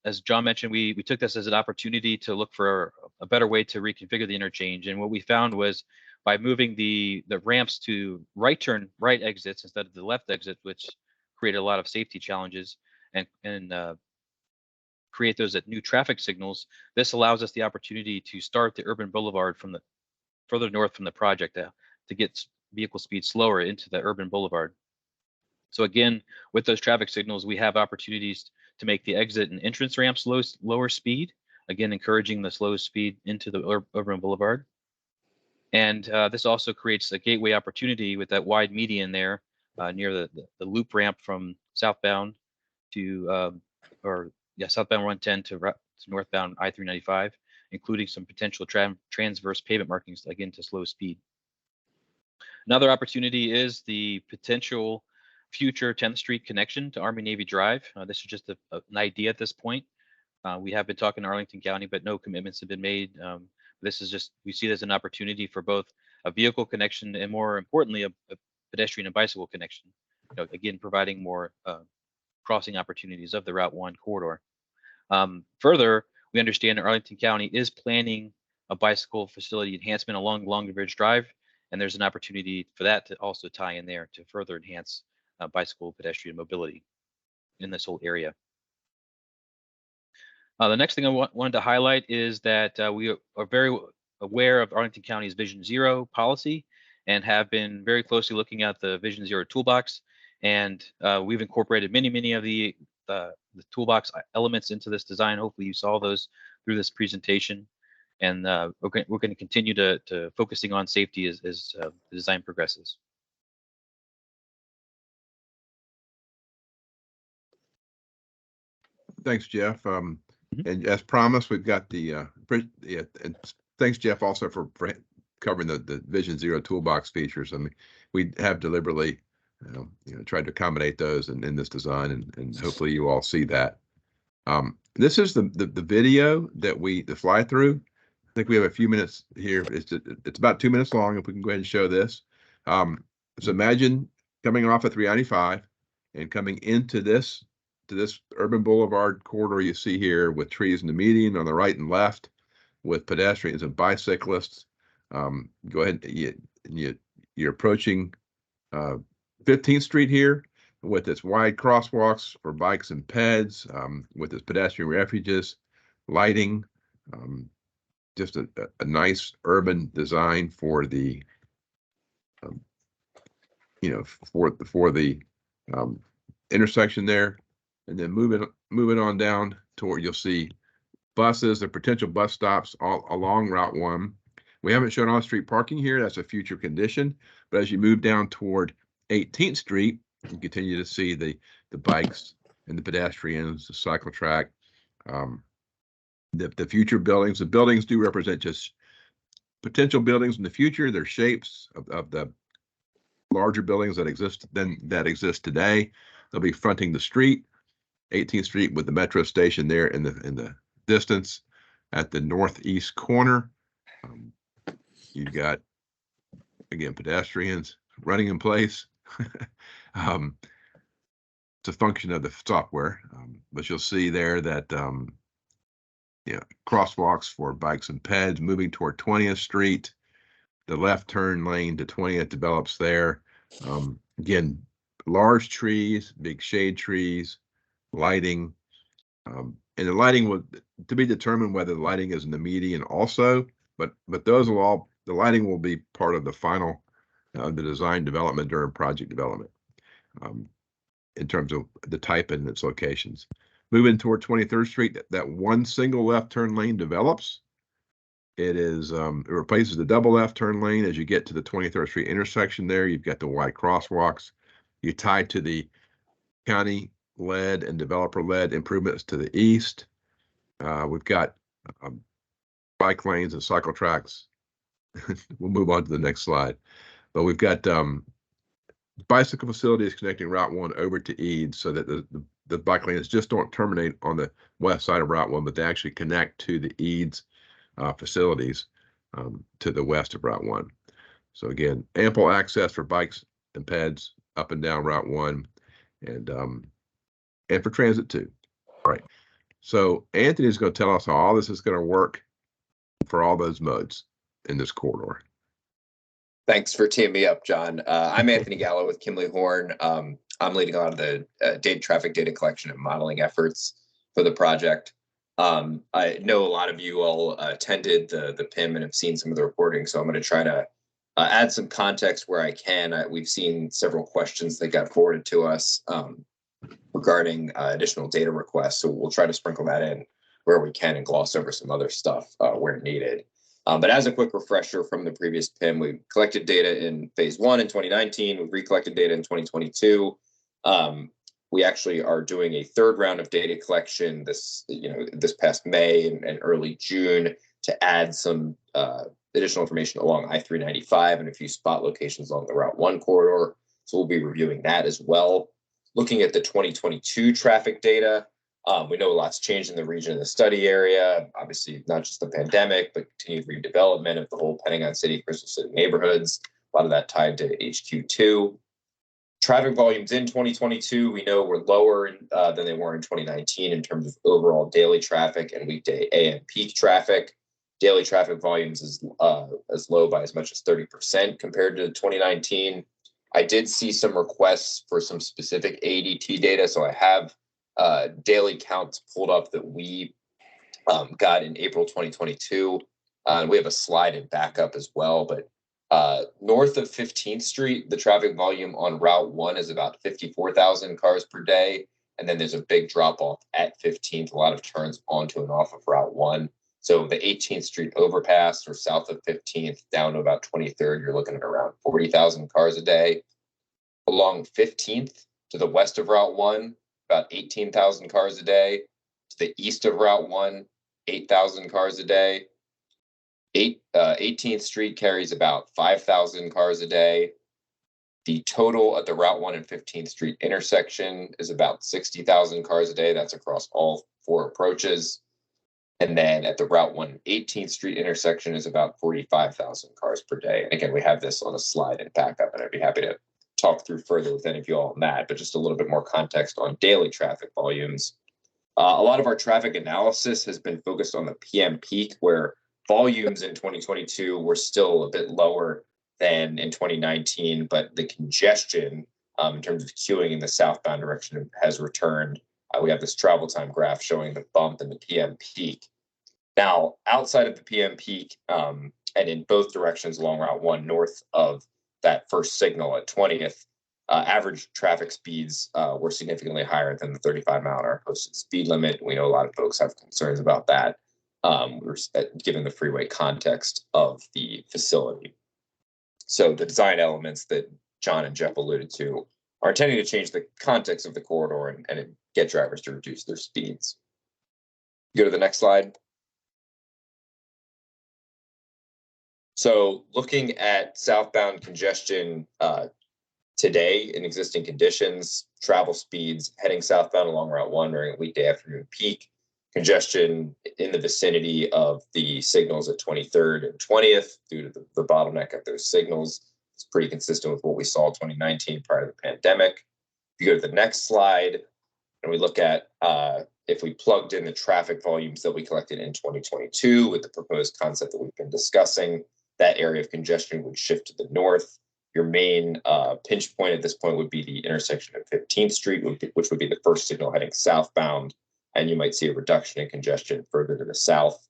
As John mentioned, we took this as an opportunity to look for a better way to reconfigure the interchange. And what we found was by moving the ramps to right exits instead of the left exit, which created a lot of safety challenges, and create those at new traffic signals, this allows us the opportunity to start the urban boulevard from the further north from the project to get vehicle speed slower into the urban boulevard. So again, with those traffic signals, we have opportunities to make the exit and entrance ramps lower speed, again, encouraging the slow speed into the urban boulevard. And this also creates a gateway opportunity with that wide median there near the loop ramp from southbound to, southbound 110 to northbound I-395, including some potential transverse pavement markings, again, to slow speed. Another opportunity is the potential future 10th Street connection to Army Navy Drive. This is just an idea at this point. We have been talking to Arlington County, but no commitments have been made. This is just, we see it as an opportunity for both a vehicle connection and, more importantly, a pedestrian and bicycle connection. Again, providing more crossing opportunities of the Route 1 corridor. Further, we understand that Arlington County is planning a bicycle facility enhancement along Long Bridge Drive, and there's an opportunity for that to also tie in there to further enhance bicycle pedestrian mobility in this whole area. The next thing I wanted to highlight is that we are very aware of Arlington County's Vision Zero policy and have been very closely looking at the Vision Zero toolbox. And we've incorporated many of the toolbox elements into this design. Hopefully you saw those through this presentation. And we're going to continue to focusing on safety as the design progresses. Thanks, Jeff. And as promised, we've got and thanks, Jeff, also for covering the Vision Zero toolbox features. I mean, we have deliberately, tried to accommodate those in this design, and hopefully you all see that. This is the video that the fly through. I think we have a few minutes here. It's about 2 minutes long. If we can go ahead and show this. So imagine coming off of 395 and coming into this urban boulevard corridor you see here, with trees in the median on the right and left, with pedestrians and bicyclists. Go ahead, you're approaching 15th Street here. with its wide crosswalks for bikes and peds, with its pedestrian refuges, lighting, just a nice urban design for the, for the intersection there. And then moving on down to where you'll see buses, the potential bus stops all along Route 1. We haven't shown on-street parking here. That's a future condition. But as you move down toward 18th Street, you continue to see the bikes and the pedestrians, the cycle track, the future buildings. The buildings do represent just potential buildings in the future. They're shapes of the larger buildings that exist today. They'll be fronting the street, 18th Street, with the metro station there in the distance at the northeast corner. You've got, again, pedestrians running in place. It's a function of the software, but you'll see there that crosswalks for bikes and peds moving toward 20th Street. The left turn lane to 20th develops there. Again, large trees, big shade trees, lighting, and the lighting will to be determined whether the lighting is in the median also, but those will all, the lighting will be part of the final the design development during project development, in terms of the type and its locations. Moving toward 23rd Street, that one single left turn lane develops. It replaces the double left turn lane as you get to the 23rd Street intersection there. You've got the wide crosswalks. You tie to the county-led and developer-led improvements to the east. We've got bike lanes and cycle tracks. We'll move on to the next slide. But we've got bicycle facilities connecting Route 1 over to Eads, so that the bike lanes just don't terminate on the west side of Route 1, but they actually connect to the Eads facilities to the west of Route 1. So again, ample access for bikes and peds up and down Route 1, and for transit too. Right. So Anthony is going to tell us how all this is going to work for all those modes in this corridor. Thanks for teeing me up, John. I'm Anthony Gallo with Kimley Horn. I'm leading a lot of the traffic data collection and modeling efforts for the project. I know a lot of you all attended the PIM and have seen some of the reporting, so I'm going to try to add some context where I can. We've seen several questions that got forwarded to us regarding additional data requests, so we'll try to sprinkle that in where we can and gloss over some other stuff where needed. But as a quick refresher from the previous PIM, we collected data in phase 1 in 2019. We've recollected data in 2022. We actually are doing a third round of data collection this past May and early June to add some additional information along I-395 and a few spot locations along the Route 1 corridor. So we'll be reviewing that as well. Looking at the 2022 traffic data, we know a lot's changed in the region of the study area. Obviously, not just the pandemic, but continued redevelopment of the whole Pentagon City, Crystal City neighborhoods. A lot of that tied to HQ2. Traffic volumes in 2022, we know were lower than they were in 2019 in terms of overall daily traffic and weekday AM peak traffic. Daily traffic volumes is as low by as much as 30% compared to 2019. I did see some requests for some specific ADT data, so I have daily counts pulled up that we got in April 2022. We have a slide in backup as well, but north of 15th Street, the traffic volume on Route 1 is about 54,000 cars per day. And then there's a big drop off at 15th, a lot of turns onto and off of Route 1. So the 18th Street overpass or south of 15th down to about 23rd, you're looking at around 40,000 cars a day. Along 15th to the west of Route 1, about 18,000 cars a day. To the east of Route 1, 8,000 cars a day. 18th Street carries about 5,000 cars a day. The total at the Route 1 and 15th Street intersection is about 60,000 cars a day. That's across all 4 approaches. And then at the Route 1 and 18th Street intersection is about 45,000 cars per day. And again, we have this on a slide and backup, and I'd be happy to talk through further with any of you all on that, but just a little bit more context on daily traffic volumes. A lot of our traffic analysis has been focused on the PM peak, where volumes in 2022 were still a bit lower than in 2019, but the congestion in terms of queuing in the southbound direction has returned. We have this travel time graph showing the bump in the PM peak. Now, outside of the PM peak, and in both directions along Route 1 north of that first signal at 20th, average traffic speeds were significantly higher than the 35-mile-an-hour posted speed limit. We know a lot of folks have concerns about that, given the freeway context of the facility. So the design elements that John and Jeff alluded to are intending to change the context of the corridor and get drivers to reduce their speeds. Go to the next slide. So looking at southbound congestion today in existing conditions, travel speeds heading southbound along Route 1 during a weekday afternoon peak, congestion in the vicinity of the signals at 23rd and 20th due to the bottleneck at those signals. It's pretty consistent with what we saw in 2019 prior to the pandemic. If you go to the next slide and we look at if we plugged in the traffic volumes that we collected in 2022 with the proposed concept that we've been discussing, that area of congestion would shift to the north. Your main pinch point at this point would be the intersection of 15th Street, which would be the first signal heading southbound, and you might see a reduction in congestion further to the south.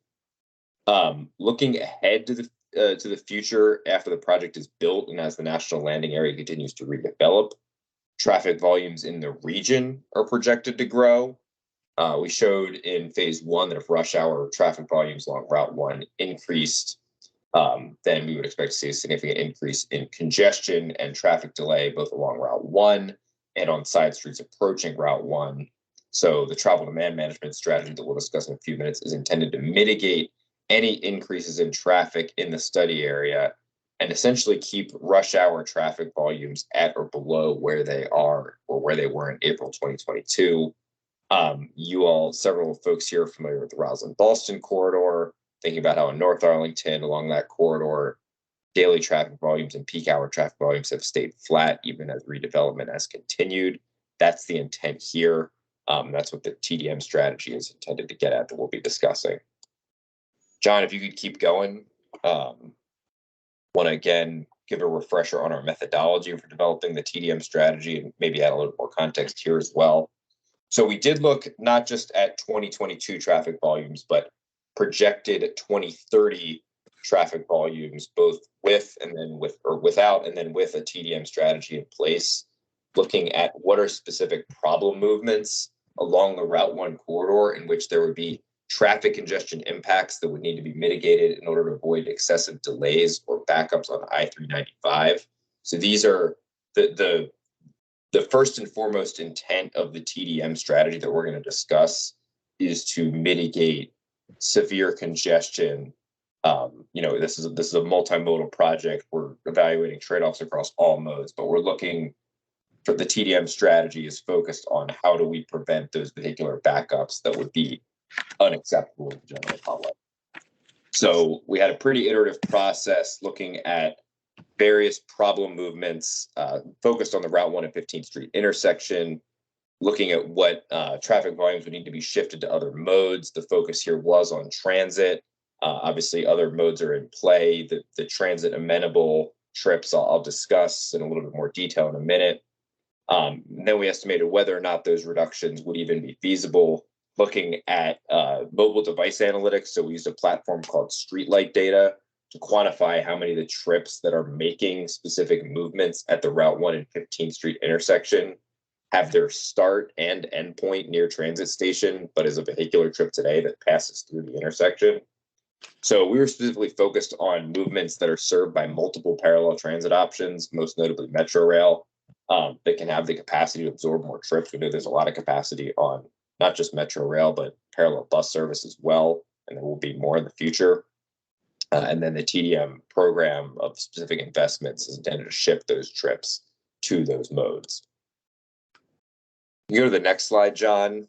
Looking ahead to the future after the project is built and as the national landing area continues to redevelop, traffic volumes in the region are projected to grow. We showed in phase 1 that if rush hour traffic volumes along Route 1 increased, then we would expect to see a significant increase in congestion and traffic delay both along Route 1 and on side streets approaching Route 1. So the travel demand management strategy that we'll discuss in a few minutes is intended to mitigate any increases in traffic in the study area and essentially keep rush hour traffic volumes at or below where they are or where they were in April 2022. Several folks here are familiar with the Roslyn-Ballston corridor, thinking about how in North Arlington, along that corridor, daily traffic volumes and peak hour traffic volumes have stayed flat even as redevelopment has continued. That's the intent here. That's what the TDM strategy is intended to get at that we'll be discussing. John, if you could keep going. Want to again give a refresher on our methodology for developing the TDM strategy and maybe add a little more context here as well. So we did look not just at 2022 traffic volumes, but projected 2030 traffic volumes, both with and then with or without and then with a TDM strategy in place, looking at what are specific problem movements along the Route 1 corridor in which there would be traffic congestion impacts that would need to be mitigated in order to avoid excessive delays or backups on I-395. So these are the first and foremost intent of the TDM strategy that we're going to discuss is to mitigate severe congestion. This is a multimodal project. We're evaluating trade-offs across all modes, but we're looking for the TDM strategy is focused on how do we prevent those vehicular backups that would be unacceptable to the general public. So we had a pretty iterative process looking at various problem movements focused on the Route 1 and 15th Street intersection, looking at what traffic volumes would need to be shifted to other modes. The focus here was on transit. Obviously, other modes are in play. The transit amenable trips I'll discuss in a little bit more detail in a minute. Then we estimated whether or not those reductions would even be feasible, looking at mobile device analytics. So we used a platform called Streetlight Data to quantify how many of the trips that are making specific movements at the Route 1 and 15th Street intersection have their start and end point near transit station, but is a vehicular trip today that passes through the intersection. So we were specifically focused on movements that are served by multiple parallel transit options, most notably Metro Rail, that can have the capacity to absorb more trips. We know there's a lot of capacity on not just Metro Rail, but parallel bus service as well, and there will be more in the future. And then the TDM program of specific investments is intended to shift those trips to those modes. You go to the next slide, John.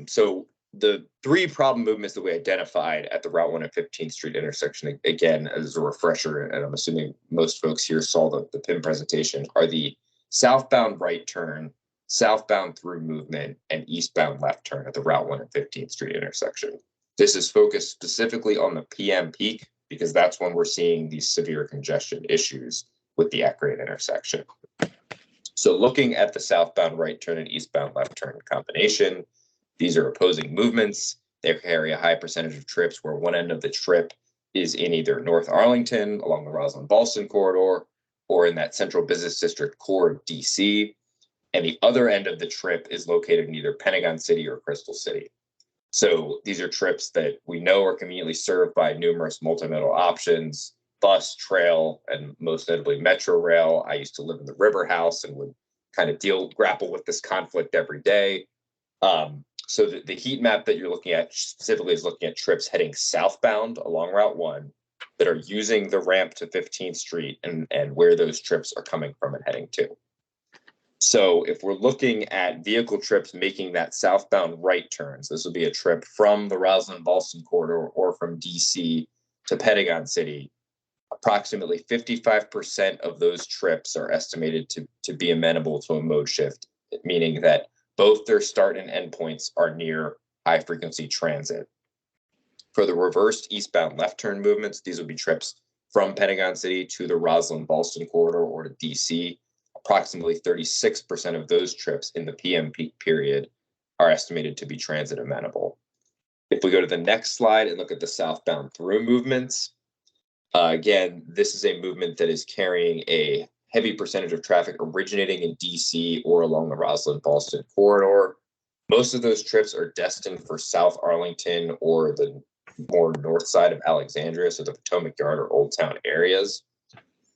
So the three problem movements that we identified at the Route 1 and 15th Street intersection, again, as a refresher, and I'm assuming most folks here saw the PIM presentation, are the southbound right turn, southbound through movement, and eastbound left turn at the Route 1 and 15th Street intersection. This is focused specifically on the PM peak because that's when we're seeing these severe congestion issues with the at-grade intersection. So looking at the southbound right turn and eastbound left turn combination, these are opposing movements. They carry a high percentage of trips where one end of the trip is in either North Arlington along the Roslyn-Ballston corridor or in that central business district core of DC. And the other end of the trip is located in either Pentagon City or Crystal City. So these are trips that we know are conveniently served by numerous multimodal options, bus, trail, and most notably Metro Rail. I used to live in the River House and would kind of grapple with this conflict every day. So the heat map that you're looking at specifically is looking at trips heading southbound along Route 1 that are using the ramp to 15th Street and where those trips are coming from and heading to. So if we're looking at vehicle trips making that southbound right turns, this would be a trip from the Roslyn-Ballston corridor or from DC to Pentagon City. Approximately 55% of those trips are estimated to be amenable to a mode shift, meaning that both their start and end points are near high frequency transit. For the reversed eastbound left turn movements, these would be trips from Pentagon City to the Roslyn-Ballston corridor or to DC. Approximately 36% of those trips in the PM peak period are estimated to be transit amenable. If we go to the next slide and look at the southbound through movements, again, this is a movement that is carrying a heavy percentage of traffic originating in DC or along the Roslyn-Ballston corridor. Most of those trips are destined for South Arlington or the more north side of Alexandria, so the Potomac Yard or Old Town areas.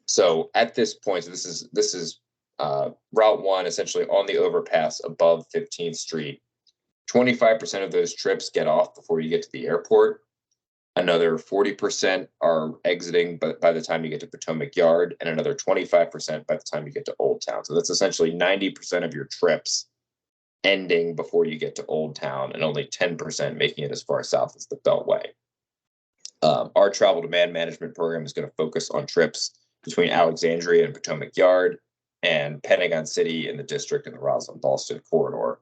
So at this point, this is Route 1 essentially on the overpass above 15th Street. 25% of those trips get off before you get to the airport. Another 40% are exiting by the time you get to Potomac Yard, and another 25% by the time you get to Old Town. So that's essentially 90% of your trips ending before you get to Old Town, and only 10% making it as far south as the Beltway. Our travel demand management program is going to focus on trips between Alexandria and Potomac Yard and Pentagon City in the district and the Roslyn-Ballston corridor.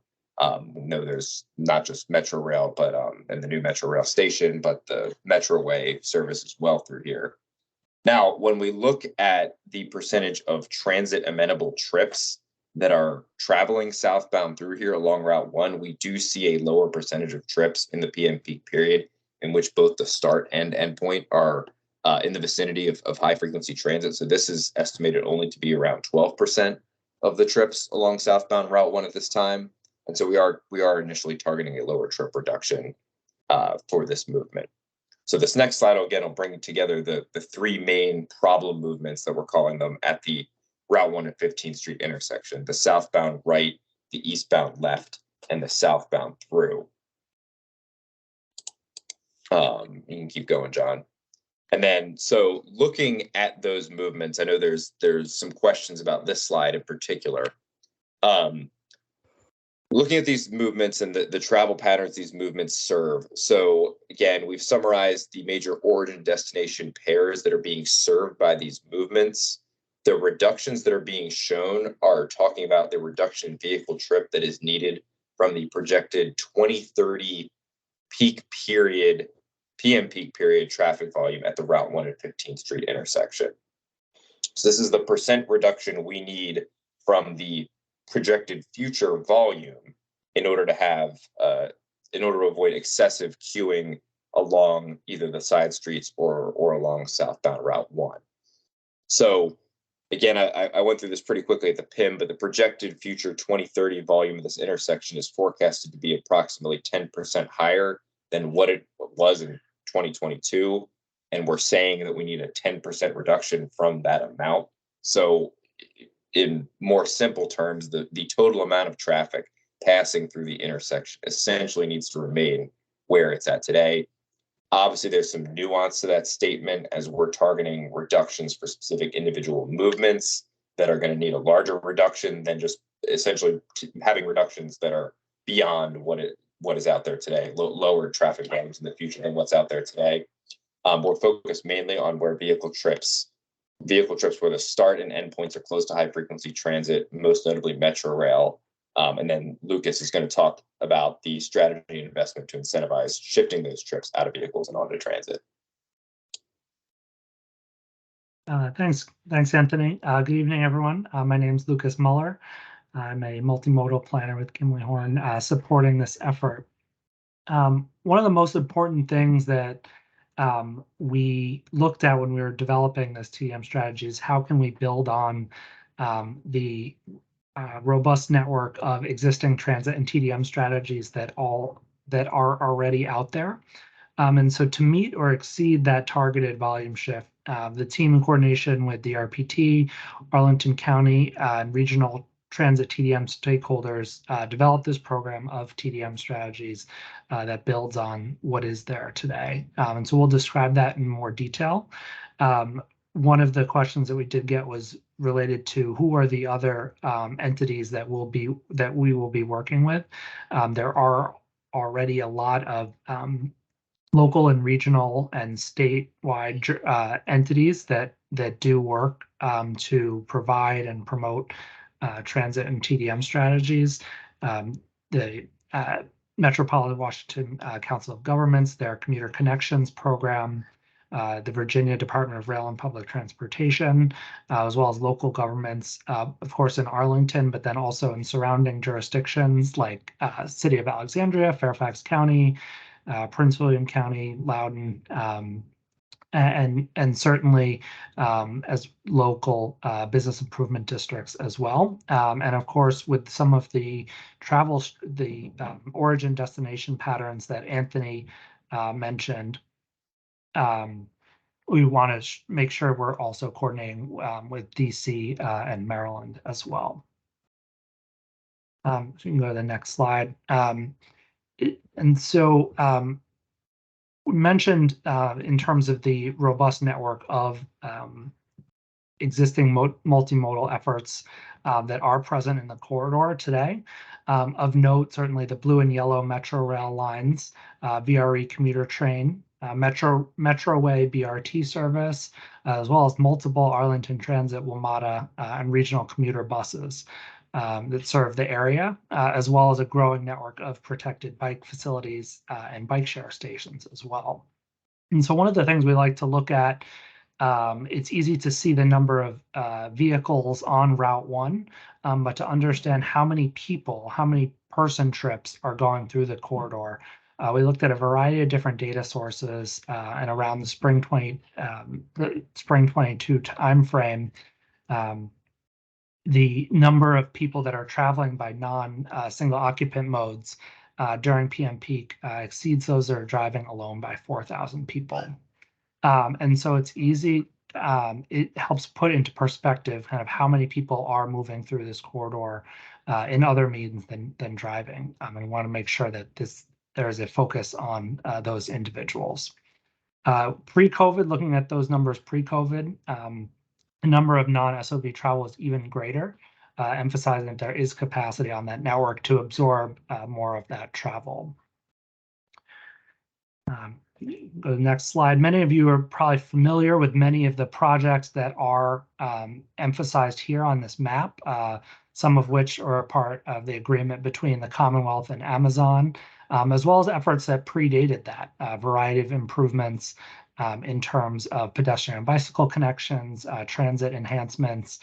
We know there's not just Metro Rail, but and the new Metro Rail station, but the Metroway service as well through here. Now, when we look at the percentage of transit amenable trips that are traveling southbound through here along Route 1, we do see a lower percentage of trips in the PM peak period in which both the start and end point are in the vicinity of high frequency transit. So this is estimated only to be around 12% of the trips along southbound Route 1 at this time. And so we are initially targeting a lower trip reduction for this movement. So this next slide, again, will bring together the three main problem movements that we're calling them at the Route 1 and 15th Street intersection: the southbound right, the eastbound left, and the southbound through. You can keep going, John. And then, so looking at those movements, I know there's some questions about this slide in particular. Looking at these movements and the travel patterns these movements serve. So again, we've summarized the major origin destination pairs that are being served by these movements. The reductions that are being shown are talking about the reduction in vehicle trip that is needed from the projected 2030 peak period, PM peak period traffic volume at the Route 1 and 15th Street intersection. So this is the percent reduction we need from the projected future volume in order to have in order to avoid excessive queuing along either the side streets or along southbound Route 1. So again, I went through this pretty quickly at the PIM, but the projected future 2030 volume of this intersection is forecasted to be approximately 10% higher than what it was in 2022. And we're saying that we need a 10% reduction from that amount. So in more simple terms, the total amount of traffic passing through the intersection essentially needs to remain where it's at today. Obviously, there's some nuance to that statement as we're targeting reductions for specific individual movements that are going to need a larger reduction than just essentially having reductions that are beyond what is out there today, lower traffic volumes in the future than what's out there today. We're focused mainly on where vehicle trips where the start and end points are close to high frequency transit, most notably Metro Rail. And then Lucas is going to talk about the strategy and investment to incentivize shifting those trips out of vehicles and onto transit. Thanks, Anthony. Good evening, everyone. My name is Lucas Muller. I'm a multimodal planner with Kimley Horn, supporting this effort. One of the most important things that we looked at when we were developing this TDM strategy is how can we build on the robust network of existing transit and TDM strategies that are already out there. And so to meet or exceed that targeted volume shift, the team in coordination with the RPT, Arlington County, and regional transit TDM stakeholders developed this program of TDM strategies that builds on what is there today. And so we'll describe that in more detail. One of the questions that we did get was related to who are the other entities that we will be working with. There are already a lot of local and regional and statewide entities that do work to provide and promote transit and TDM strategies. The Metropolitan Washington Council of Governments, their Commuter Connections program, the Virginia Department of Rail and Public Transportation, as well as local governments, of course, in Arlington, but then also in surrounding jurisdictions like City of Alexandria, Fairfax County, Prince William County, Loudoun, and certainly as local business improvement districts as well. And of course, with some of the origin destination patterns that Anthony mentioned, we want to make sure we're also coordinating with DC and Maryland as well. So you can go to the next slide. And so we mentioned in terms of the robust network of existing multimodal efforts that are present in the corridor today. Of note, certainly the blue and yellow Metro rail lines, VRE commuter train, Metroway BRT service, as well as multiple Arlington Transit, WMATA, and regional commuter buses that serve the area, as well as a growing network of protected bike facilities and bike share stations as well. And so one of the things we like to look at, it's easy to see the number of vehicles on Route 1, but to understand how many people, how many person trips are going through the corridor. We looked at a variety of different data sources, and around the spring 22 timeframe, the number of people that are traveling by non-single occupant modes during PM peak exceeds those that are driving alone by 4,000 people. And so it's easy, it helps put into perspective kind of how many people are moving through this corridor in other means than driving. And we want to make sure that there is a focus on those individuals. Pre-COVID, looking at those numbers pre-COVID, the number of non-SOV travel is even greater, emphasizing that there is capacity on that network to absorb more of that travel. Go to the next slide. Many of you are probably familiar with many of the projects that are emphasized here on this map, some of which are a part of the agreement between the Commonwealth and Amazon, as well as efforts that predated that, a variety of improvements in terms of pedestrian and bicycle connections, transit enhancements,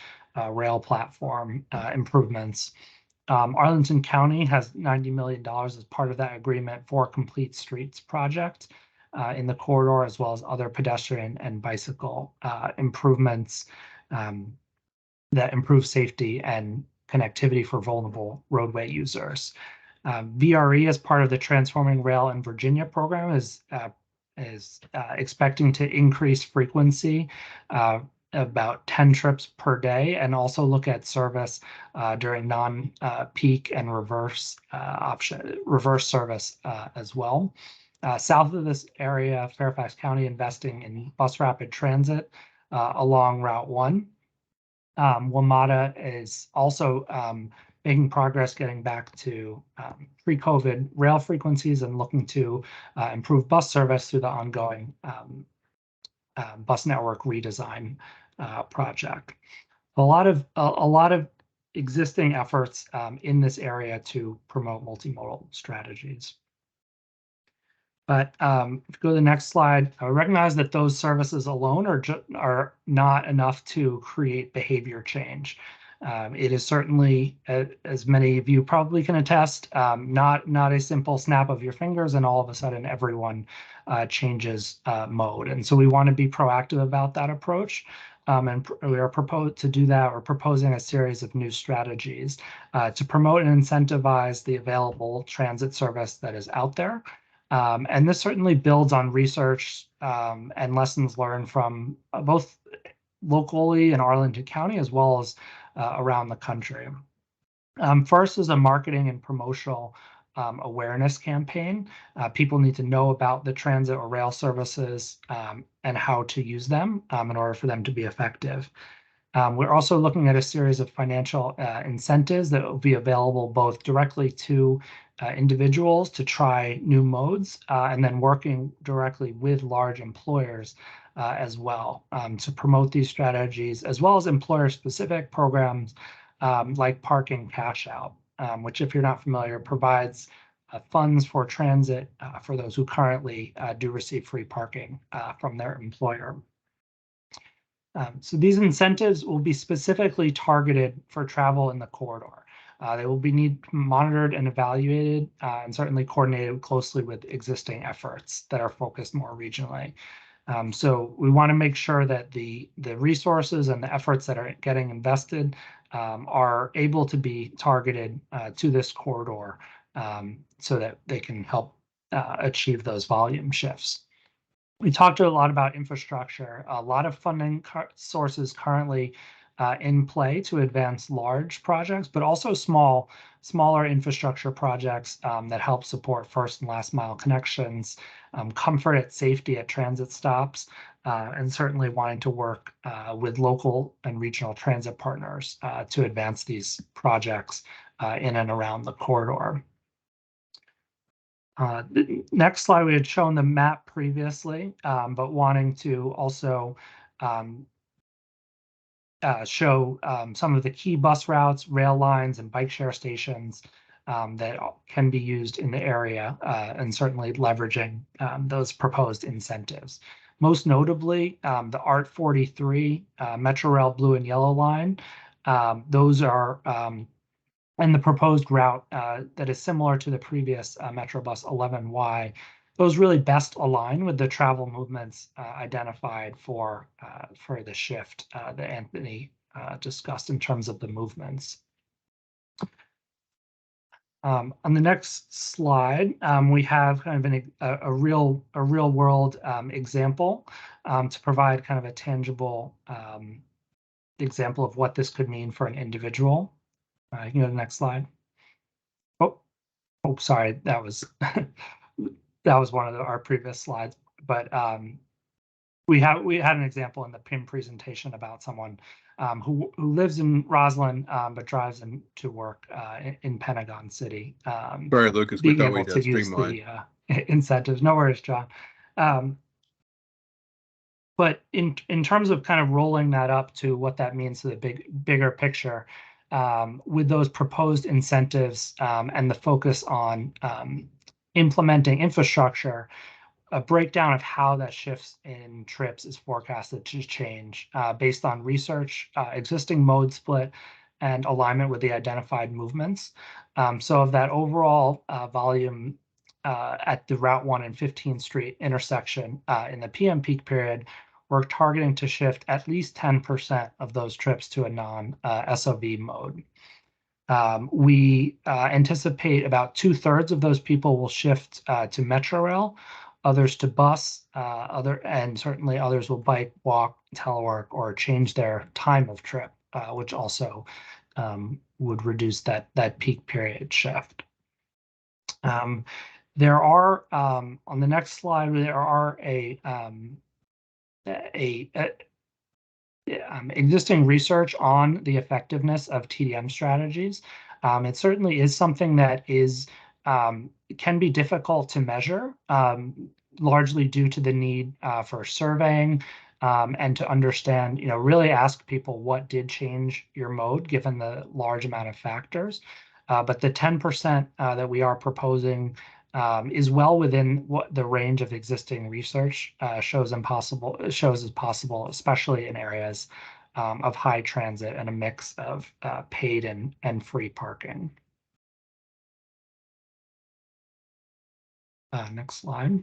rail platform improvements. Arlington County has $90 million as part of that agreement for Complete Streets project in the corridor, as well as other pedestrian and bicycle improvements that improve safety and connectivity for vulnerable roadway users. VRE, as part of the Transforming Rail in Virginia program, is expecting to increase frequency about 10 trips per day, and also look at service during non-peak and reverse service as well. South of this area, Fairfax County investing in bus rapid transit along Route 1. WMATA is also making progress getting back to pre-COVID rail frequencies and looking to improve bus service through the ongoing bus network redesign project. A lot of existing efforts in this area to promote multimodal strategies. But if you go to the next slide, I recognize that those services alone are not enough to create behavior change. It is certainly, as many of you probably can attest, not a simple snap of your fingers and all of a sudden everyone changes mode. And so we want to be proactive about that approach. And we are to do that. We're proposing a series of new strategies to promote and incentivize the available transit service that is out there. And this certainly builds on research and lessons learned from both locally in Arlington County as well as around the country. First is a marketing and promotional awareness campaign. People need to know about the transit or rail services and how to use them in order for them to be effective. We're also looking at a series of financial incentives that will be available both directly to individuals to try new modes and then working directly with large employers as well to promote these strategies, as well as employer-specific programs like parking cash out, which, if you're not familiar, provides funds for transit for those who currently do receive free parking from their employer. So these incentives will be specifically targeted for travel in the corridor. They will be monitored and evaluated and certainly coordinated closely with existing efforts that are focused more regionally. So we want to make sure that the resources and the efforts that are getting invested are able to be targeted to this corridor so that they can help achieve those volume shifts. We talked a lot about infrastructure, a lot of funding sources currently in play to advance large projects, but also smaller infrastructure projects that help support first and last mile connections, comfort and safety at transit stops, and certainly wanting to work with local and regional transit partners to advance these projects in and around the corridor. The next slide, we had shown the map previously, but wanting to also show some of the key bus routes, rail lines, and bike share stations that can be used in the area, and certainly leveraging those proposed incentives. Most notably, the ART 43 Metro Rail Blue and Yellow line. Those are and the proposed route that is similar to the previous Metrobus 11Y, those really best align with the travel movements identified for the shift that Anthony discussed in terms of the movements. On the next slide, we have kind of a real world example to provide kind of a tangible example of what this could mean for an individual. You can go to the next slide. Oh, sorry, that was that was one of our previous slides. But we had an example in the PIM presentation about someone who lives in Roslyn but drives to work in Pentagon City. Sorry, Lucas, we being thought we able had to use streamlined. the incentives. No worries, John. But in terms of kind of rolling that up to what that means to the bigger picture, with those proposed incentives and the focus on implementing infrastructure, a breakdown of how that shifts in trips is forecasted to change based on research, existing mode split, and alignment with the identified movements. So of that overall volume at the Route 1 and 15th Street intersection in the PM peak period, we're targeting to shift at least 10% of those trips to a non-SOV mode. We anticipate about 2/3 of those people will shift to Metrorail, others to bus, and certainly others will bike, walk, telework, or change their time of trip, which also would reduce that peak period shift. There are on the next slide, there are existing research on the effectiveness of TDM strategies. It certainly is something that can be difficult to measure, largely due to the need for surveying and to understand, really ask people what did change your mode given the large amount of factors. But the 10% that we are proposing is well within what the range of existing research shows is possible, especially in areas of high transit and a mix of paid and free parking. Next slide.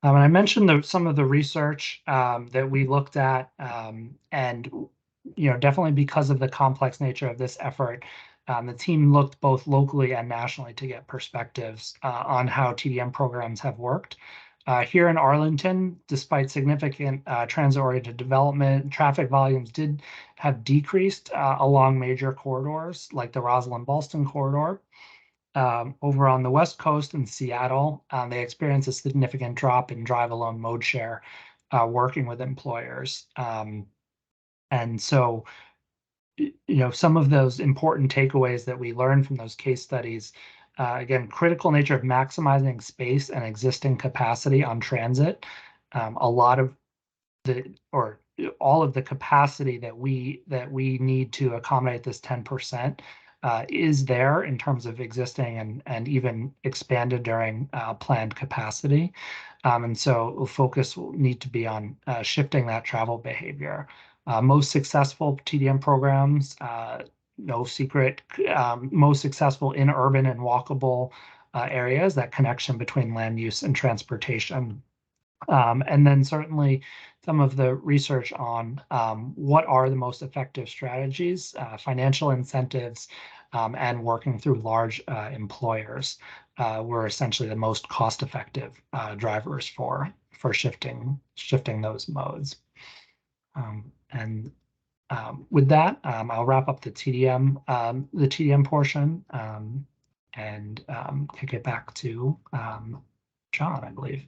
And I mentioned some of the research that we looked at, and definitely because of the complex nature of this effort, the team looked both locally and nationally to get perspectives on how TDM programs have worked. Here in Arlington, despite significant transit-oriented development, traffic volumes did have decreased along major corridors like the Rosslyn-Ballston corridor. Over on the West Coast in Seattle, they experienced a significant drop in drive-alone mode share working with employers. And so, some of those important takeaways that we learned from those case studies, again, critical nature of maximizing space and existing capacity on transit. A lot of all of the capacity that we need to accommodate this 10% is there in terms of existing and even expanded during planned capacity. And so focus will need to be on shifting that travel behavior. Most successful TDM programs, no secret, most successful in urban and walkable areas, that connection between land use and transportation. And then certainly some of the research on what are the most effective strategies, financial incentives, and working through large employers were essentially the most cost-effective drivers for shifting those modes. And with that, I'll wrap up the TDM portion and kick it back to John, I believe.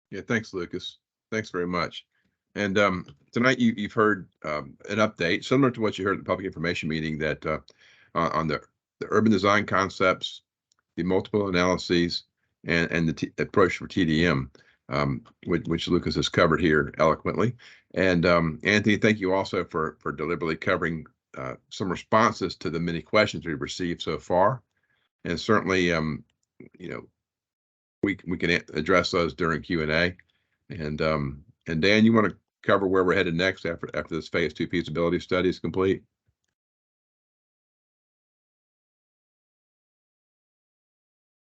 Yeah, thanks, Lucas. Thanks very much. And tonight you've heard an update similar to what you heard at the public information meeting that on the urban design concepts, the multiple analyses, and the approach for TDM, which Lucas has covered here eloquently. And Anthony, thank you also for deliberately covering some responses to the many questions we've received so far. And certainly, we can address those during Q&A. And Dan, you want to cover where we're headed next after this phase 2 feasibility study is complete?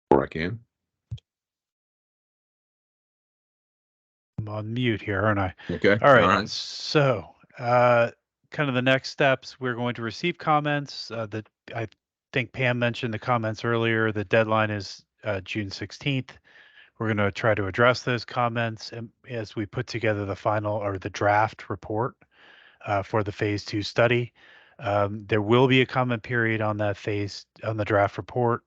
Or I can. I'm on mute here, aren't I? Okay. All right. So kind of the next steps, we're going to receive comments that I think Pam mentioned the comments earlier. The deadline is June 16th. We're going to try to address those comments as we put together the final or the draft report for the phase 2 study. There will be a comment period on the draft report.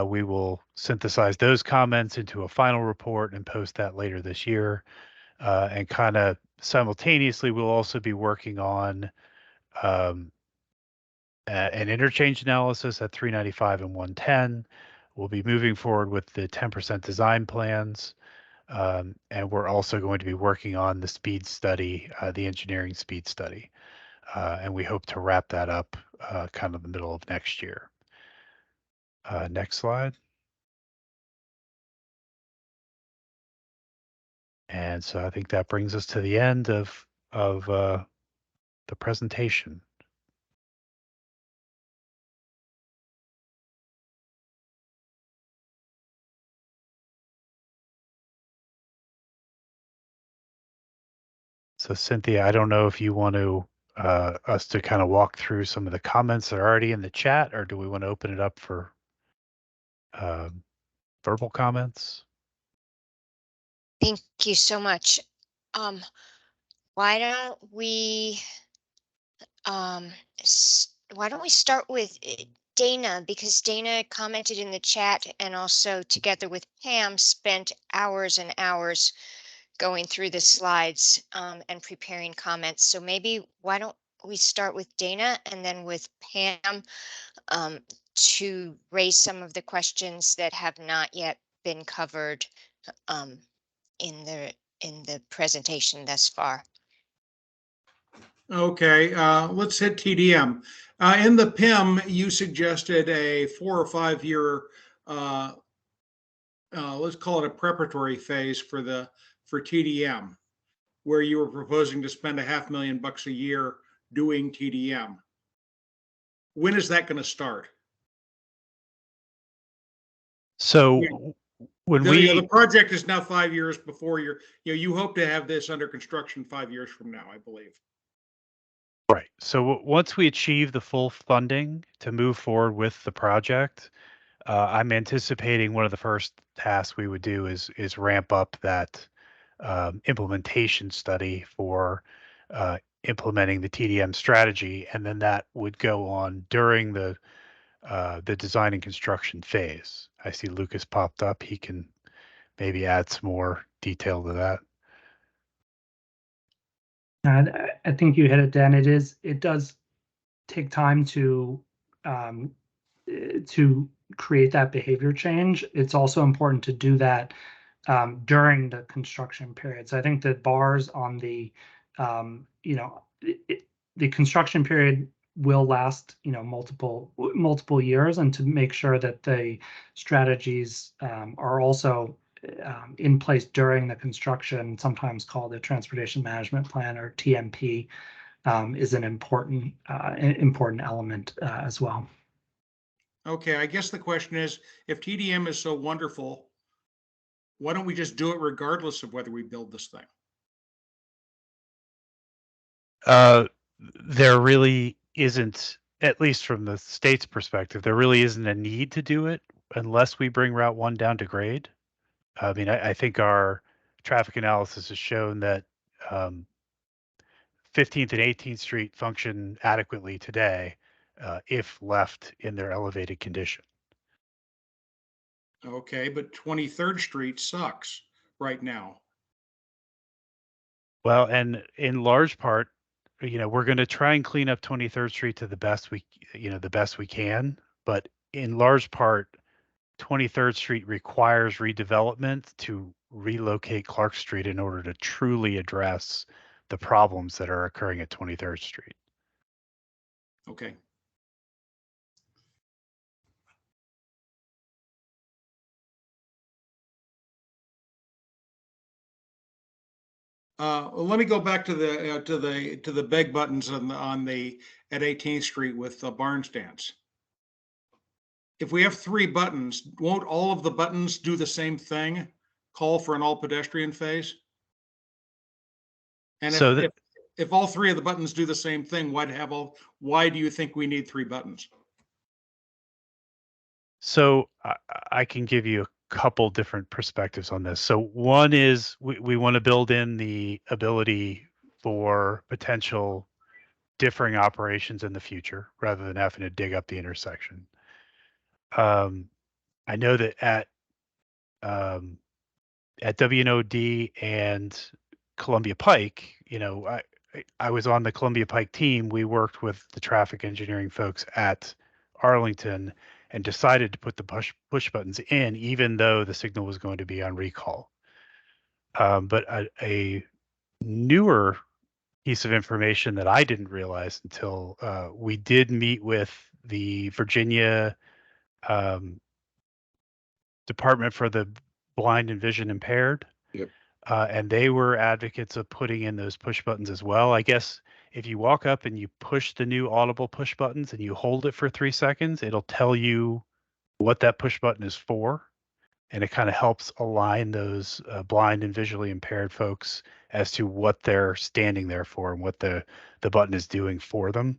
We will synthesize those comments into a final report and post that later this year. And kind of simultaneously, we'll also be working on an interchange analysis at 395 and 110. We'll be moving forward with the 10% design plans. And we're also going to be working on the speed study, the engineering speed study. And we hope to wrap that up kind of the middle of next year. Next slide. And so I think that brings us to the end of the presentation. So Cynthia, I don't know if you want to us to kind of walk through some of the comments that are already in the chat, or do we want to open it up for verbal comments? Thank you so much. Why don't we start with Dana, because Dana commented in the chat and also together with Pam spent hours and hours going through the slides and preparing comments. So maybe why don't we start with Dana and then with Pam to raise some of the questions that have not yet been covered in the presentation thus far. Okay, let's hit TDM. In the PIM, you suggested a 4 or 5 year, let's call it a preparatory phase for TDM, where you were proposing to spend $500,000 a year doing TDM. When is that going to start? So when The project is now 5 years before you hope to have this under construction 5 years from now, I believe. Right. So once we achieve the full funding to move forward with the project, I'm anticipating one of the first tasks we would do is ramp up that implementation study for implementing the TDM strategy, and then that would go on during the design and construction phase. I see Lucas popped up. He can maybe add some more detail to that. I think you hit it, Dan. It does take time to create that behavior change. It's also important to do that during the construction period. So I think the bars on the the construction period will last multiple years, and to make sure that the strategies are also in place during the construction, sometimes called the transportation management plan or TMP, is an important element as well. Okay, I guess the question is, if TDM is so wonderful, why don't we just do it regardless of whether we build this thing? There really isn't, at least from the state's perspective, there really isn't a need to do it unless we bring Route 1 down to grade. I mean, I think our traffic analysis has shown that 15th and 18th Street function adequately today if left in their elevated condition. Okay, but 23rd Street sucks right now. Well, and in large part, we're going to try and clean up 23rd Street to the best we can, but in large part, 23rd Street requires redevelopment to relocate Clark Street in order to truly address the problems that are occurring at 23rd Street. Okay. Let me go back to the beg buttons at 18th Street with barn stands. If we have 3 buttons, won't all of the buttons do the same thing? Call for an all pedestrian phase? And if all 3 of the buttons do the same thing, why do you think we need 3 buttons? So I can give you a couple different perspectives on this. So one is we want to build in the ability for potential differing operations in the future rather than having to dig up the intersection. I know that at WNOD and Columbia Pike, I was on the Columbia Pike team. We worked with the traffic engineering folks at Arlington and decided to put the push buttons in, even though the signal was going to be on recall. But a newer piece of information that I didn't realize until we did meet with the Virginia Department for the Blind and Vision Impaired. Yep. And they were advocates of putting in those push buttons as well. I guess if you walk up and you push the new audible push buttons and you hold it for 3 seconds, it'll tell you what that push button is for. And it kind of helps align those blind and visually impaired folks as to what they're standing there for and what the button is doing for them.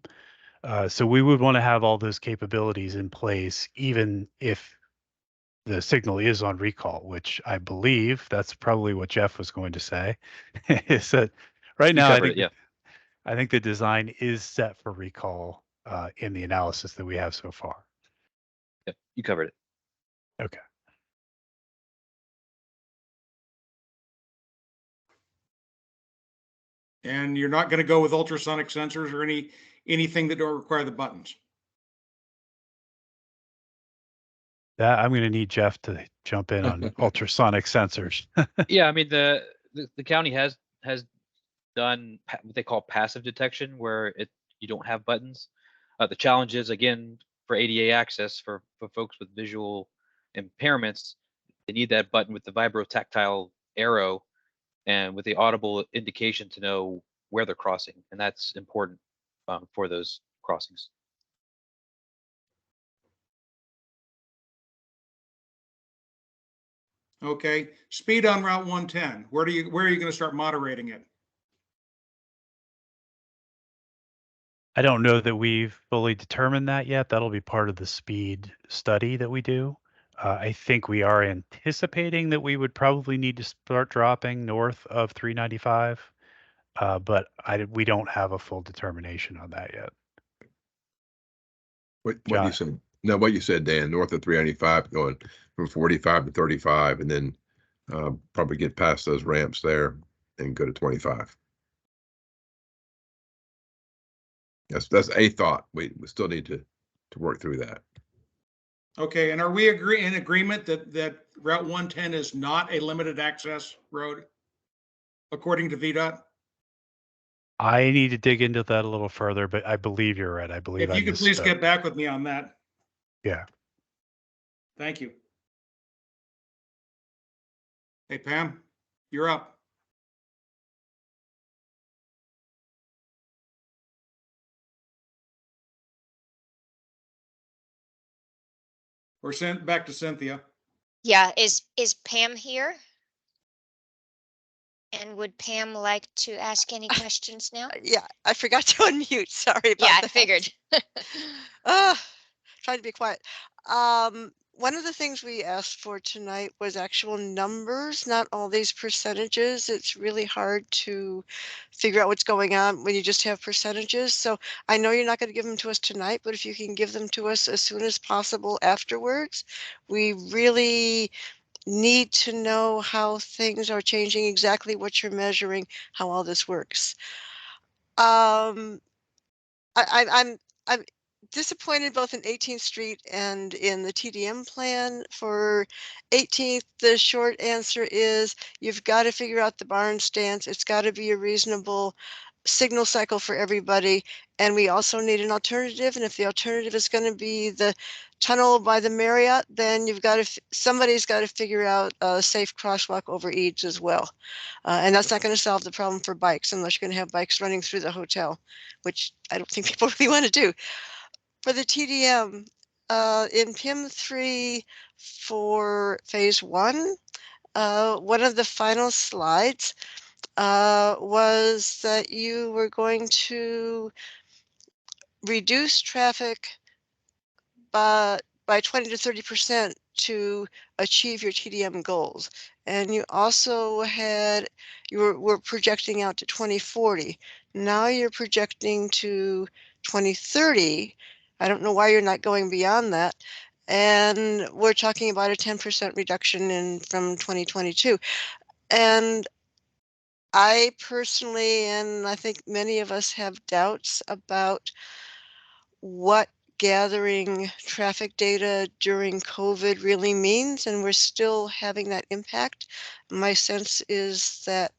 So we would want to have all those capabilities in place, even if the signal is on recall, which I believe that's probably what Jeff was going to say. Is that right now? I think the design is set for recall in the analysis that we have so far. Yep, you covered it. Okay. And you're not going to go with ultrasonic sensors or anything that don't require the buttons? That I'm going to need Jeff to jump in on ultrasonic sensors. Yeah, I mean the county has done what they call passive detection, where you don't have buttons. The challenge is, again, for ADA access for folks with visual impairments, they need that button with the vibro-tactile arrow and with the audible indication to know where they're crossing, and that's important for those crossings. Okay, speed on Route 110. Where are you going to start moderating it? I don't know that we've fully determined that yet. That'll be part of the speed study that we do. I think we are anticipating that we would probably need to start dropping north of 395, but we don't have a full determination on that yet. What John. you said? No, what you said, Dan, north of 395, going from 45 to 35, and then probably get past those ramps there and go to 25. That's a thought. We still need to work through that. Okay, and are we in agreement that Route 110 is not a limited access road, according to VDOT? I need to dig into that a little further, but I believe you're right. I believe If you could please get back with me on that. Yeah. Thank you. Hey, Pam, you're up. We're sent back to Cynthia. Yeah, is Pam here? And would Pam like to ask any questions now? Yeah, I forgot to unmute. Sorry about Yeah, that. I figured. Trying to be quiet. One of the things we asked for tonight was actual numbers, not all these percentages. It's really hard to figure out what's going on when you just have percentages. So I know you're not going to give them to us tonight, but if you can give them to us as soon as possible afterwards, we really need to know how things are changing, exactly what you're measuring, how all this works. I'm disappointed both in 18th Street and in the TDM plan. For 18th, the short answer is you've got to figure out the barn stance. It's got to be a reasonable signal cycle for everybody. And we also need an alternative. And if the alternative is going to be the tunnel by the Marriott, then you've got to, somebody's got to figure out a safe crosswalk over Eads as well. And that's not going to solve the problem for bikes unless you're going to have bikes running through the hotel, which I don't think people really want to do. For the TDM, in PIM3 for phase 1, one of the final slides was that you were going to reduce traffic by 20 to 30% to achieve your TDM goals. And you also were projecting out to 2040. Now you're projecting to 2030. I don't know why you're not going beyond that. And we're talking about a 10% reduction from 2022. And I personally, and I think many of us have doubts about what gathering traffic data during COVID really means, and we're still having that impact. My sense is that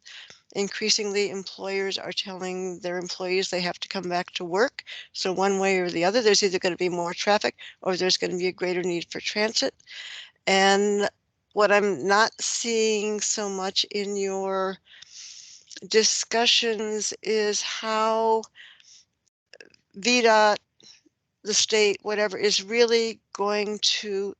increasingly employers are telling their employees they have to come back to work. So one way or the other, there's either going to be more traffic or there's going to be a greater need for transit. And what I'm not seeing so much in your discussions is how VDOT, the state, whatever, is really going to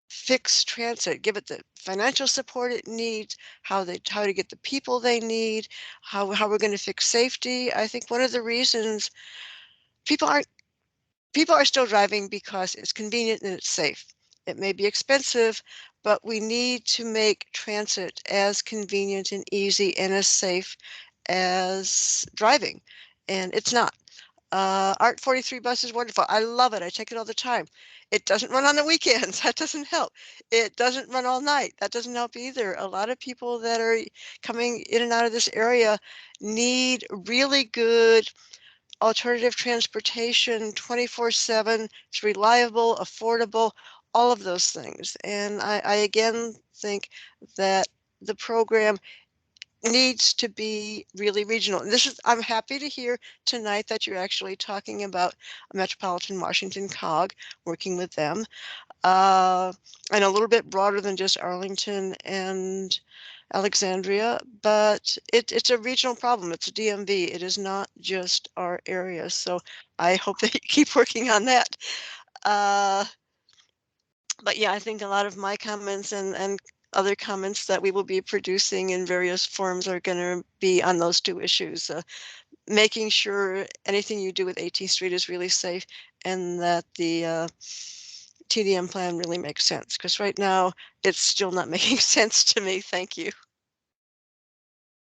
fix transit, give it the financial support it needs, how to get the people they need, how we're going to fix safety. I think one of the reasons people are still driving because it's convenient and it's safe. It may be expensive, but we need to make transit as convenient and easy and as safe as driving, and it's not. Art 43 bus is wonderful. I love it. I take it all the time. It doesn't run on the weekends. That doesn't help. It doesn't run all night. That doesn't help either. A lot of people that are coming in and out of this area need really good alternative transportation 24/7. It's reliable, affordable, all of those things. And I again think that the program needs to be really regional. I'm happy to hear tonight that you're actually talking about Metropolitan Washington COG, working with them, and a little bit broader than just Arlington and Alexandria, but it's a regional problem. It's a DMV. It is not just our area. So I hope that you keep working on that. But yeah, I think a lot of my comments and other comments that we will be producing in various forms are going to be on those two issues. Making sure anything you do with 18th Street is really safe and that the TDM plan really makes sense. Because right now, it's still not making sense to me. Thank you.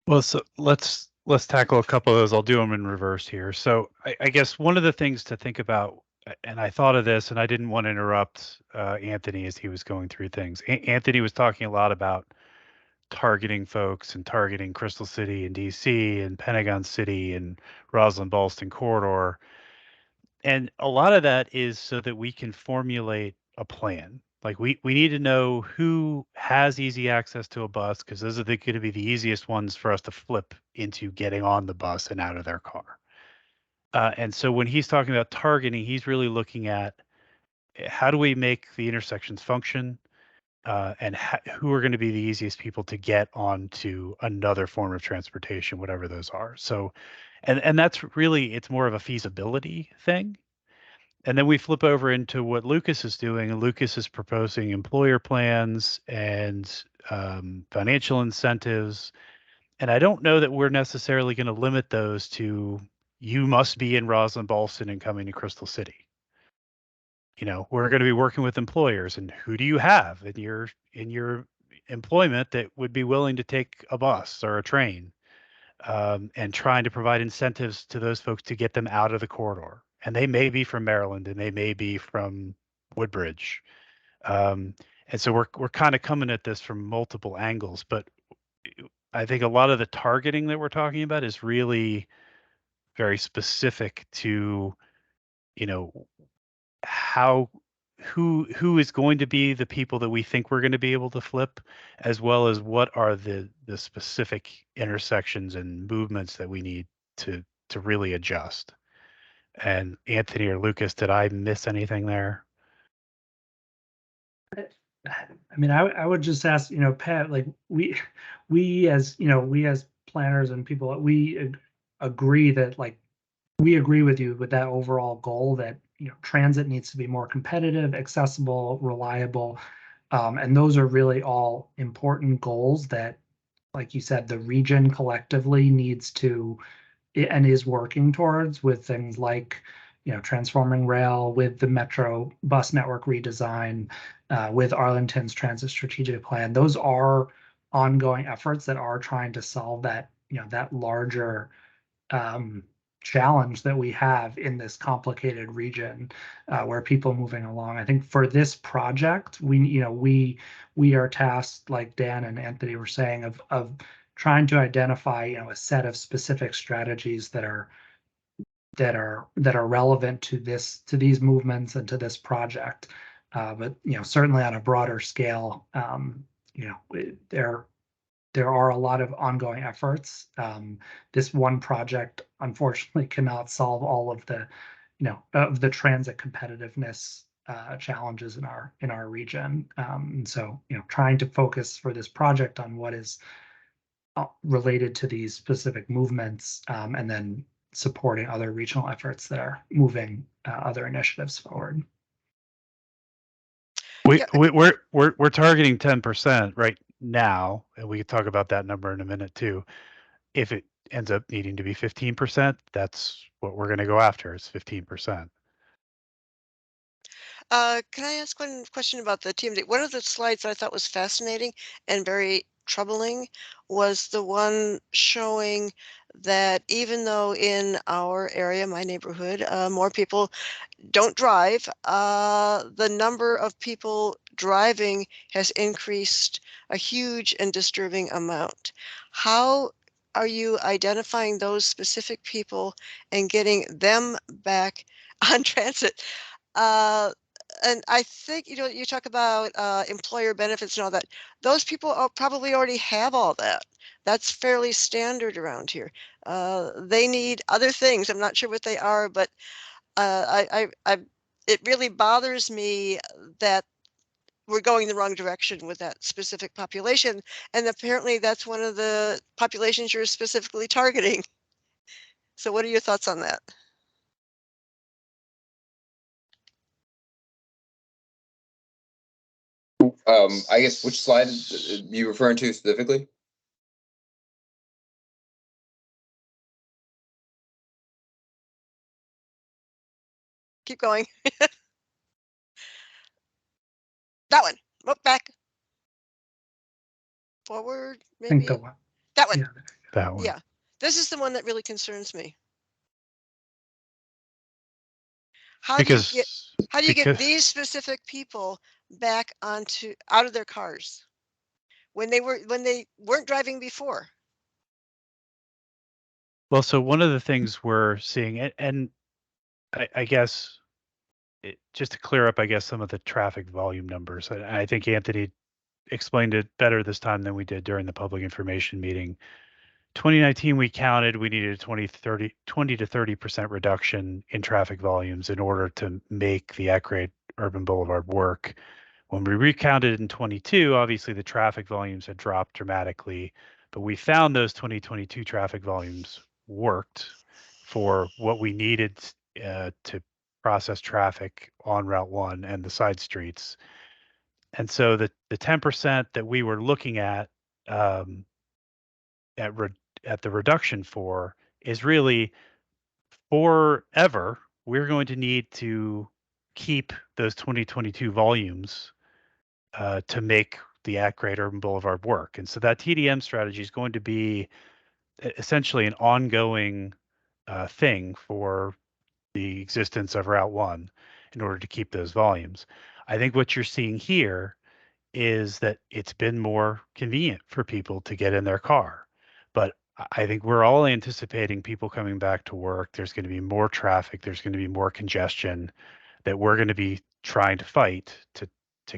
Well, so let's tackle a couple of those. I'll do them in reverse here. So I guess one of the things to think about, and I thought of this, and I didn't want to interrupt Anthony as he was going through things. Anthony was talking a lot about targeting folks and targeting Crystal City and DC and Pentagon City and Roslyn Ballston corridor. And a lot of that is so that we can formulate a plan. Like we need to know who has easy access to a bus, because those are going to be the easiest ones for us to flip into getting on the bus and out of their car. And so when he's talking about targeting, he's really looking at how do we make the intersections function, and who are going to be the easiest people to get onto another form of transportation, whatever those are. So, and that's really, it's more of a feasibility thing. And then we flip over into what Lucas is doing, and Lucas is proposing employer plans and financial incentives. And I don't know that we're necessarily going to limit those to you must be in Roslyn Ballston and coming to Crystal City. You know, we're going to be working with employers, and who do you have in your employment that would be willing to take a bus or a train, and trying to provide incentives to those folks to get them out of the corridor. And they may be from Maryland, and they may be from Woodbridge. And so we're kind of coming at this from multiple angles, but I think a lot of the targeting that we're talking about is really very specific to, you know, who is going to be the people that we think we're going to be able to flip, as well as what are the specific intersections and movements that we need to really adjust. And Anthony or Lucas, did I miss anything there? I mean, I would just ask, you know, Pat, like we as, you know, we as planners and people, we agree that, like, we agree with you with that overall goal that, you know, transit needs to be more competitive, accessible, reliable. And those are really all important goals that, like you said, the region collectively needs to and is working towards, with things like, you know, transforming rail, with the metro bus network redesign, with Arlington's transit strategic plan. Those are ongoing efforts that are trying to solve that, you know, that larger challenge that we have in this complicated region, where people moving along. I think for this project, we are tasked, like Dan and Anthony were saying, of trying to identify, you know, a set of specific strategies that are relevant to these movements and to this project. But, you know, certainly on a broader scale, you know, there are a lot of ongoing efforts. This one project, unfortunately, cannot solve all of the, you know, of the transit competitiveness challenges in our region. And so, you know, trying to focus for this project on what is related to these specific movements, and then supporting other regional efforts that are moving other initiatives forward. We're targeting 10% right now, and we can talk about that number in a minute too. If it ends up needing to be 15%, that's what we're going to go after, is 15%. Can I ask one question about the TMD? One of the slides I thought was fascinating and very troubling was the one showing that even though in our area, my neighborhood, more people don't drive, the number of people driving has increased a huge and disturbing amount. How are you identifying those specific people and getting them back on transit? And I think, you know, you talk about employer benefits and all that. Those people probably already have all that. That's fairly standard around here. They need other things. I'm not sure what they are, but it really bothers me that we're going the wrong direction with that specific population. And apparently that's one of the populations you're specifically targeting. So what are your thoughts on that? I guess which slide are you referring to specifically? Keep going. That one. Look back. Forward, I think maybe. the one. That one. Yeah, That one. Yeah. This is the one that really concerns me. How do you get these specific people back out of their cars when they weren't driving before? Well, so one of the things we're seeing, and I guess just to clear up, I guess some of the traffic volume numbers. I think Anthony explained it better this time than we did during the public information meeting. 2019, we counted we needed a 20 to 30% reduction in traffic volumes in order to make the at-grade urban boulevard work. When we recounted in 22, obviously the traffic volumes had dropped dramatically, but we found those 2022 traffic volumes worked for what we needed to process traffic on Route 1 and the side streets. And so the 10% that we were looking at at the reduction for is really forever. We're going to need to keep those 2022 volumes to make the at-grade urban boulevard work. And so that TDM strategy is going to be essentially an ongoing thing for the existence of Route 1 in order to keep those volumes. I think what you're seeing here is that it's been more convenient for people to get in their car. But I think we're all anticipating people coming back to work. There's going to be more traffic. There's going to be more congestion that we're going to be trying to fight to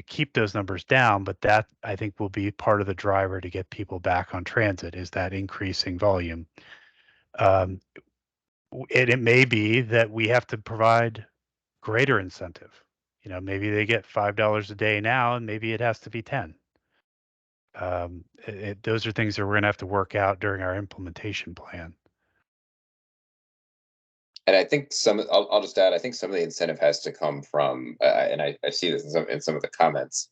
keep those numbers down. But that, I think, will be part of the driver to get people back on transit, is that increasing volume. It may be that we have to provide greater incentive. You know, maybe they get $5 a day now, and maybe it has to be 10. Those are things that we're going to have to work out during our implementation plan. And I think I'll just add, I think some of the incentive has to come from, and I see this in some of the comments,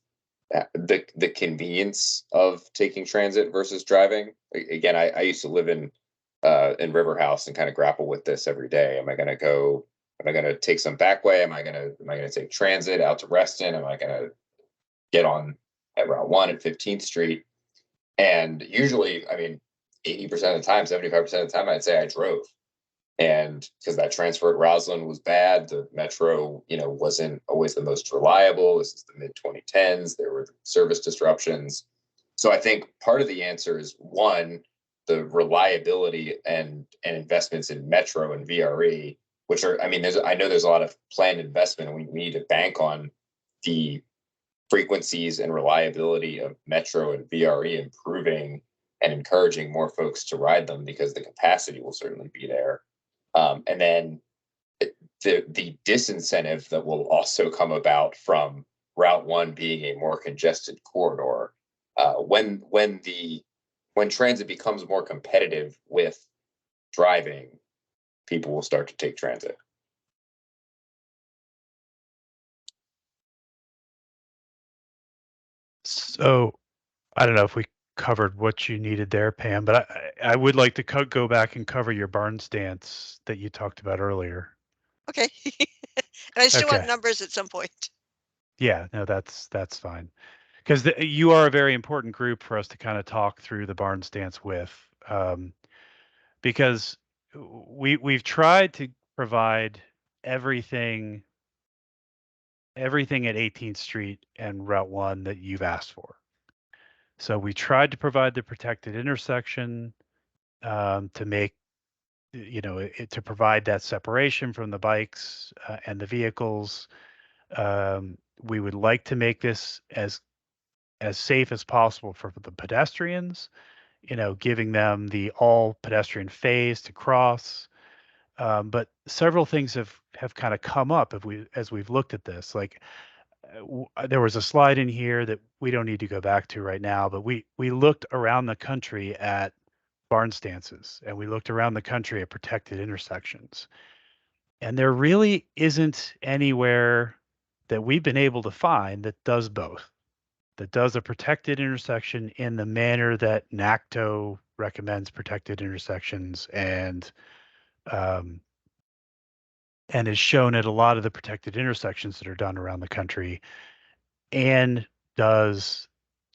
the convenience of taking transit versus driving. Again, I used to live in River House and kind of grapple with this every day. Am I going to take some back way? Am I going to take transit out to Reston? Am I going to get on at Route 1 at 15th Street? And usually, I mean, 80% of the time, 75% of the time, I'd say I drove. And because that transfer at Roslyn was bad, the metro, wasn't always the most reliable. This is the mid 2010s. There were service disruptions. So I think part of the answer is, one, the reliability and investments in metro and VRE, which are, I mean, I know there's a lot of planned investment, and we need to bank on the frequencies and reliability of metro and VRE improving and encouraging more folks to ride them, because the capacity will certainly be there. And then the disincentive that will also come about from Route 1 being a more congested corridor, when transit becomes more competitive with driving, people will start to take transit. So I don't know if we covered what you needed there, Pam, but I would like to go back and cover your barn stance that you talked about earlier. Okay. And I still want numbers at some point. Yeah, no, that's fine. Because you are a very important group for us to kind of talk through the barn stance with, because we've tried to provide everything at 18th Street and Route 1 that you've asked for. So we tried to provide the protected intersection to make, to provide that separation from the bikes and the vehicles. We would like to make this as safe as possible for the pedestrians giving them the all pedestrian phase to cross. But several things have kind of come up as we've looked at this. Like there was a slide in here that we don't need to go back to right now, but we looked around the country at barn stances, and we looked around the country at protected intersections. And there really isn't anywhere that we've been able to find that does both, that does a protected intersection in the manner that NACTO recommends protected intersections, and is shown at a lot of the protected intersections that are done around the country, and does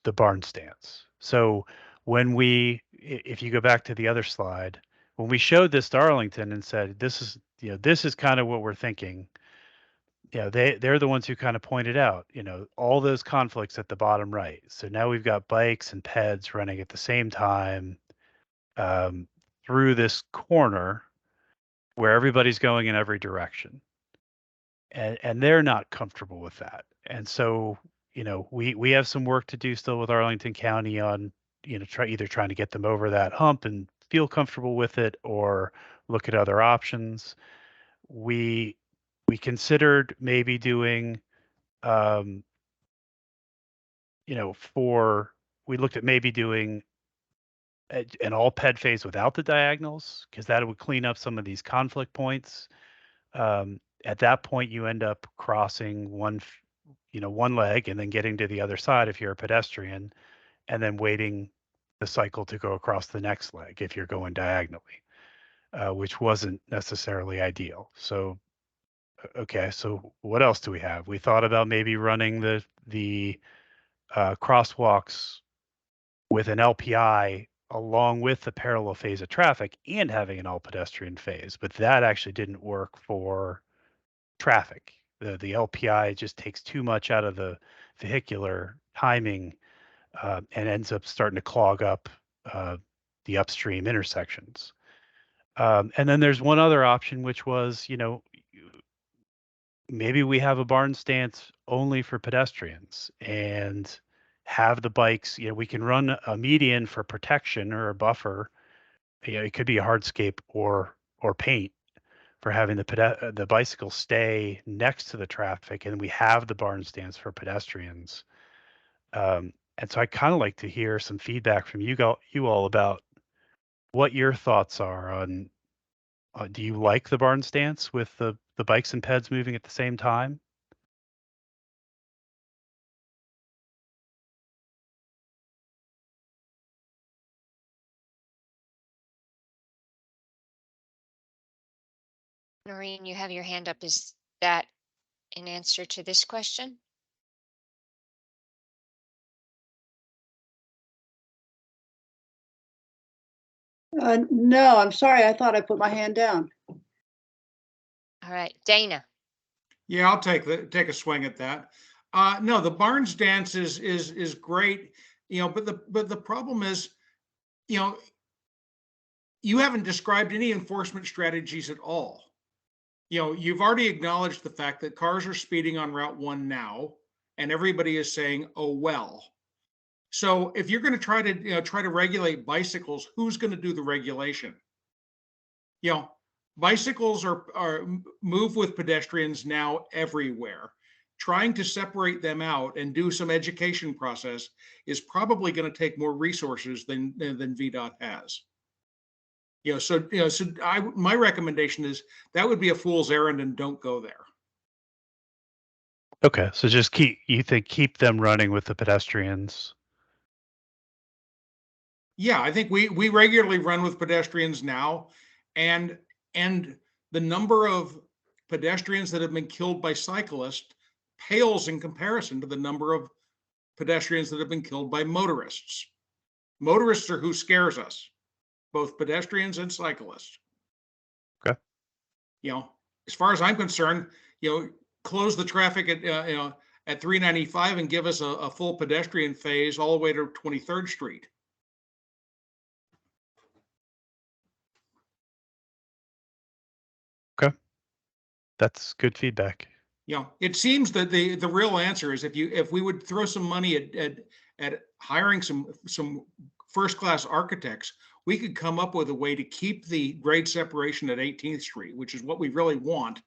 the barn stance. So if you go back to the other slide, when we showed this to Arlington and said, this is kind of what we're thinking, they're the ones who kind of pointed out, all those conflicts at the bottom right. So now we've got bikes and peds running at the same time through this corner where everybody's going in every direction. And they're not comfortable with that. And so, we have some work to do still with Arlington County on, either trying to get them over that hump and feel comfortable with it, or look at other options. We considered maybe doing, we looked at maybe doing an all ped phase without the diagonals, because that would clean up some of these conflict points. At that point, you end up crossing one leg and then getting to the other side if you're a pedestrian, and then waiting the cycle to go across the next leg if you're going diagonally, which wasn't necessarily ideal. So, okay, so what else do we have? We thought about maybe running the crosswalks with an LPI along with the parallel phase of traffic and having an all pedestrian phase, but that actually didn't work for traffic. The LPI just takes too much out of the vehicular timing and ends up starting to clog up the upstream intersections. And then there's one other option, which was, maybe we have a barn stance only for pedestrians and have the bikes, we can run a median for protection or a buffer. It could be a hardscape or paint for having the bicycle stay next to the traffic, and we have the barn stance for pedestrians. And so I kind of like to hear some feedback from you all about what your thoughts are on, do you like the barn stance with the bikes and peds moving at the same time? Noreen, you have your hand up. Is that an answer to this question? No, I'm sorry. I thought I put my hand down. All right, Dana. Yeah, I'll take a swing at that. No, the barn stance is great, but the problem is, you haven't described any enforcement strategies at all. You've already acknowledged the fact that cars are speeding on Route 1 now, and everybody is saying, oh, well. So if you're going to try to regulate bicycles, who's going to do the regulation? Bicycles are move with pedestrians now everywhere. Trying to separate them out and do some education process is probably going to take more resources than VDOT has. My recommendation is that would be a fool's errand, and don't go there. Okay, so just keep them running with the pedestrians. Yeah, I think we regularly run with pedestrians now, and the number of pedestrians that have been killed by cyclists pales in comparison to the number of pedestrians that have been killed by motorists. Motorists are who scares us, both pedestrians and cyclists. Okay. As far as I'm concerned, close the traffic at 395 and give us a full pedestrian phase all the way to 23rd Street. Okay. That's good feedback. It seems that the real answer is if we would throw some money at hiring some first-class architects, we could come up with a way to keep the grade separation at 18th Street, which is what we really want,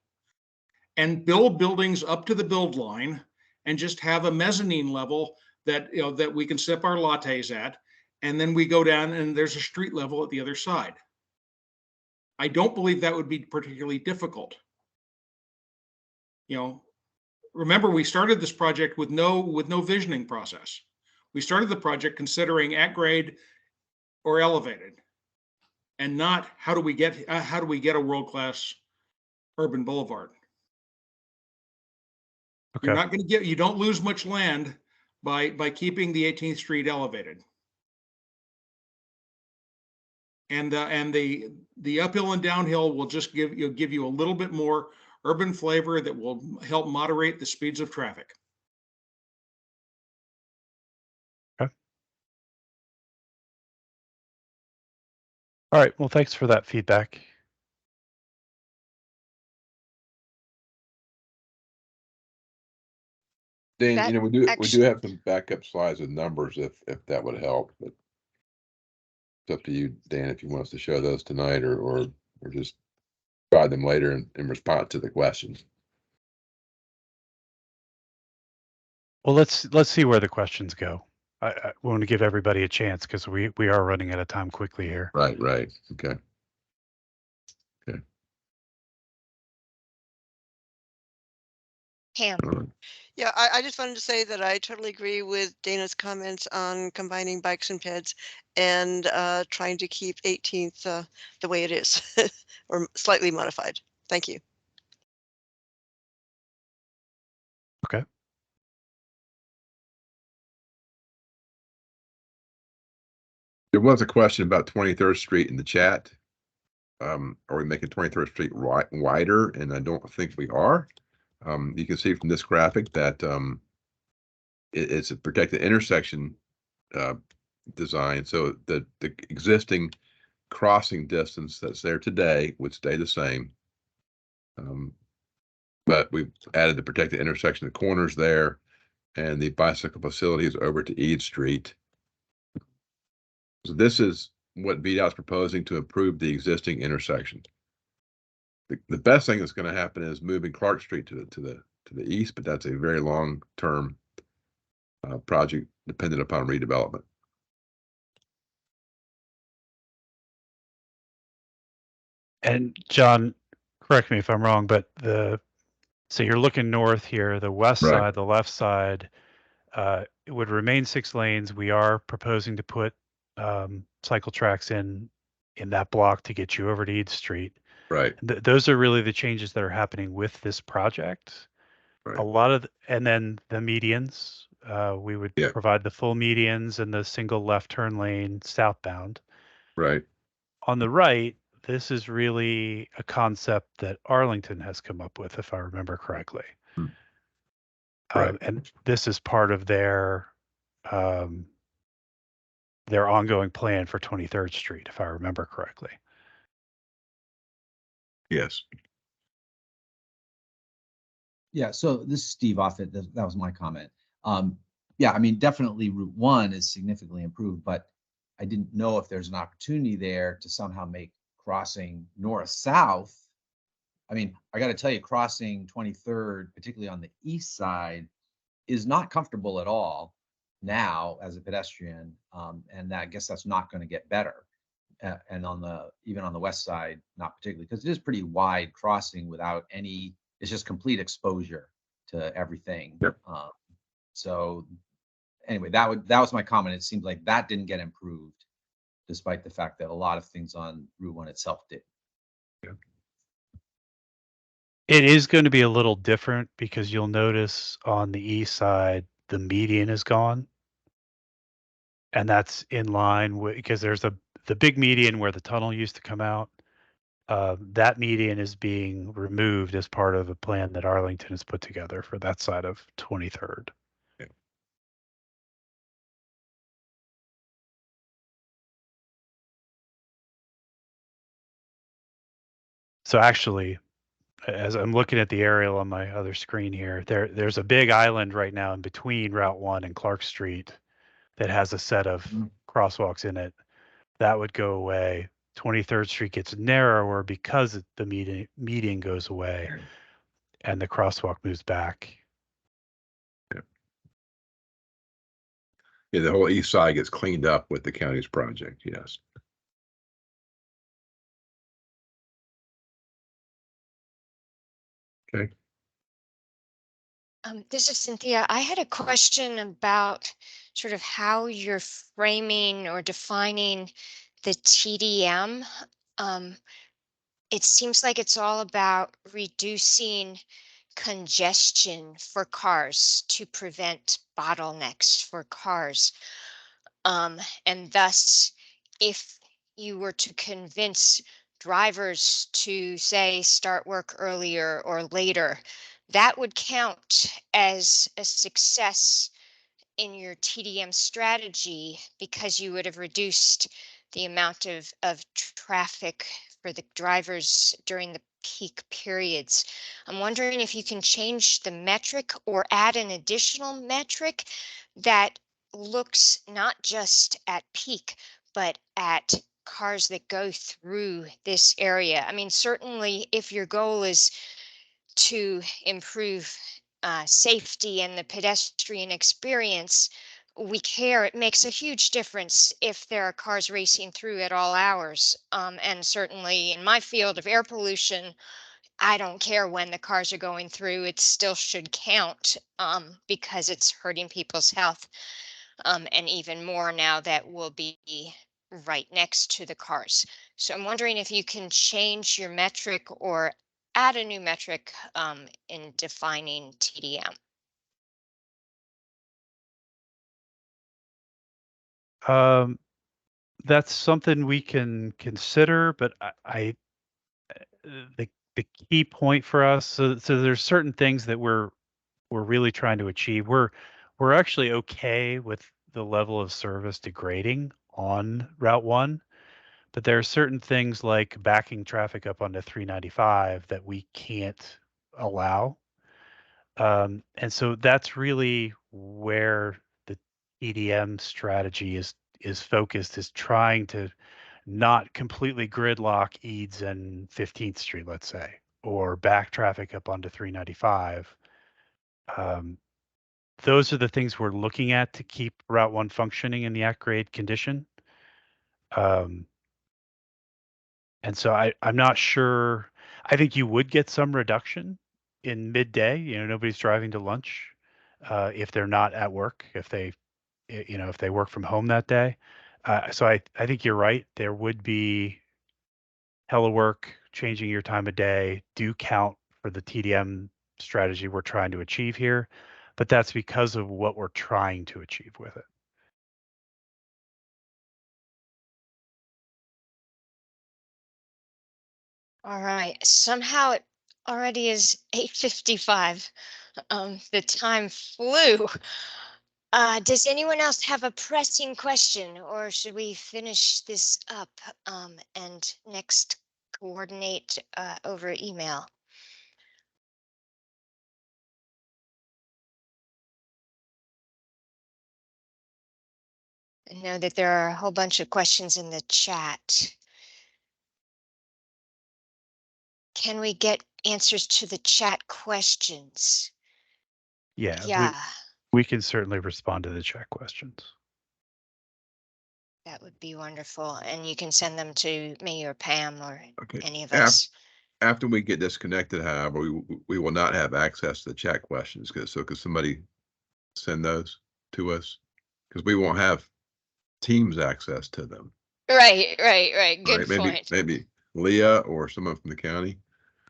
and build buildings up to the build line and just have a mezzanine level that, that we can sip our lattes at. And then we go down and there's a street level at the other side. I don't believe that would be particularly difficult. Remember, we started this project with no visioning process. We started the project considering at grade or elevated, and not how do we get a world-class urban boulevard. Okay. You're not going to you don't lose much land by keeping the 18th Street elevated. And the uphill and downhill will just give you a little bit more urban flavor that will help moderate the speeds of traffic. Okay. All right. Well, thanks for that feedback. Dan, That we do actu- have some backup slides with numbers if that would help, but it's up to you, Dan, if you want us to show those tonight or just try them later in response to the questions. Well, let's see where the questions go. I want to give everybody a chance because we are running out of time quickly here. Right. Okay. Pam. All right. Yeah, I just wanted to say that I totally agree with Dana's comments on combining bikes and peds and trying to keep 18th the way it is or slightly modified. Thank you. Okay. There was a question about 23rd Street in the chat. Are we making 23rd Street wider? And I don't think we are. You can see from this graphic that it's a protected intersection design. So the existing crossing distance that's there today would stay the same. But we've added the protected intersection, the corners there, and the bicycle facilities over to Eade Street. So this is what VDOT is proposing to improve the existing intersection. The best thing that's going to happen is moving Clark Street to the east, but that's a very long-term project dependent upon redevelopment. And John, correct me if I'm wrong, but so you're looking north here, the west Right. side, the left side, it would remain 6 lanes. We are proposing to put cycle tracks in that block to get you over to Eade Street. Right. Those are really the changes that are happening with this project. Right. A lot of, and then the medians, we would Yeah. provide the full medians and the single left turn lane southbound. Right. On the right, this is really a concept that Arlington has come up with, if I remember correctly. Right. And this is part of their ongoing plan for 23rd Street, if I remember correctly. Yes. Yeah, so this is Steve Offit. That was my comment. Yeah, I mean, definitely Route 1 is significantly improved, but I didn't know if there's an opportunity there to somehow make crossing north-south. I mean, I got to tell you, crossing 23rd, particularly on the east side, is not comfortable at all now as a pedestrian, and I guess that's not going to get better. And even on the west side, not particularly, because it is pretty wide crossing without any. It's just complete exposure to everything. Yep. So anyway, that was my comment. It seems like that didn't get improved, despite the fact that a lot of things on Route 1 itself did. Yeah. It is going to be a little different because you'll notice on the east side, the median is gone. And that's in line with, because there's the big median where the tunnel used to come out. That median is being removed as part of a plan that Arlington has put together for that side of 23rd. Yeah. So actually, as I'm looking at the aerial on my other screen here, there's a big island right now in between Route 1 and Clark Street that has a set of crosswalks in it, that would go away. 23rd Street gets narrower because the median goes away and the crosswalk moves back. Yeah, the whole east side gets cleaned up with the county's project, yes. Okay. This is Cynthia. I had a question about sort of how you're framing or defining the TDM. It seems like it's all about reducing congestion for cars to prevent bottlenecks for cars. And thus, if you were to convince drivers to say start work earlier or later, that would count as a success in your TDM strategy because you would have reduced the amount of traffic for the drivers during the peak periods. I'm wondering if you can change the metric or add an additional metric that looks not just at peak, but at cars that go through this area. I mean, certainly if your goal is to improve safety and the pedestrian experience, we care. It makes a huge difference if there are cars racing through at all hours. And certainly in my field of air pollution, I don't care when the cars are going through, it still should count because it's hurting people's health. And even more now that we'll be right next to the cars. So I'm wondering if you can change your metric or add a new metric in defining TDM. That's something we can consider, but the key point for us, so there's certain things that we're really trying to achieve. We're actually okay with the level of service degrading on Route 1, but there are certain things like backing traffic up onto 395 that we can't allow. And so that's really where the EDM strategy is focused, is trying to not completely gridlock Eads and 15th Street, let's say, or back traffic up onto 395. Those are the things we're looking at to keep Route 1 functioning in the at-grade condition. And so I'm not sure. I think you would get some reduction in midday. Nobody's driving to lunch if they're not at work, if they work from home that day. So I think you're right. There would be telework, changing your time of day do count for the TDM strategy we're trying to achieve here, but that's because of what we're trying to achieve with it. All right. Somehow it already is 8:55. The time flew. Does anyone else have a pressing question, or should we finish this up and next coordinate over email? I know that there are a whole bunch of questions in the chat. Can we get answers to the chat questions? Yeah. We can certainly respond to the chat questions. That would be wonderful. And you can send them to me or Pam or Okay. any of us. After we get disconnected, however, we will not have access to the chat questions. Could somebody send those to us? Because we won't have Teams access to them. Right. Good Right? point. Maybe Leah or someone from the county.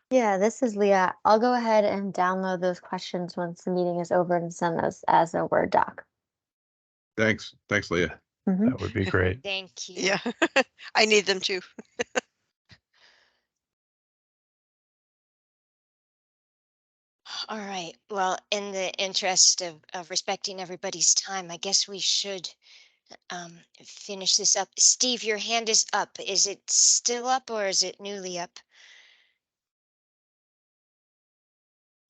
Yeah, this is Leah. I'll go ahead and download those questions once the meeting is over and send those as a Word doc. Thanks, Leah. That would be great. Thank you. Yeah, I need them too. All right. Well, in the interest of respecting everybody's time, I guess we should finish this up. Steve, your hand is up. Is it still up or is it newly up?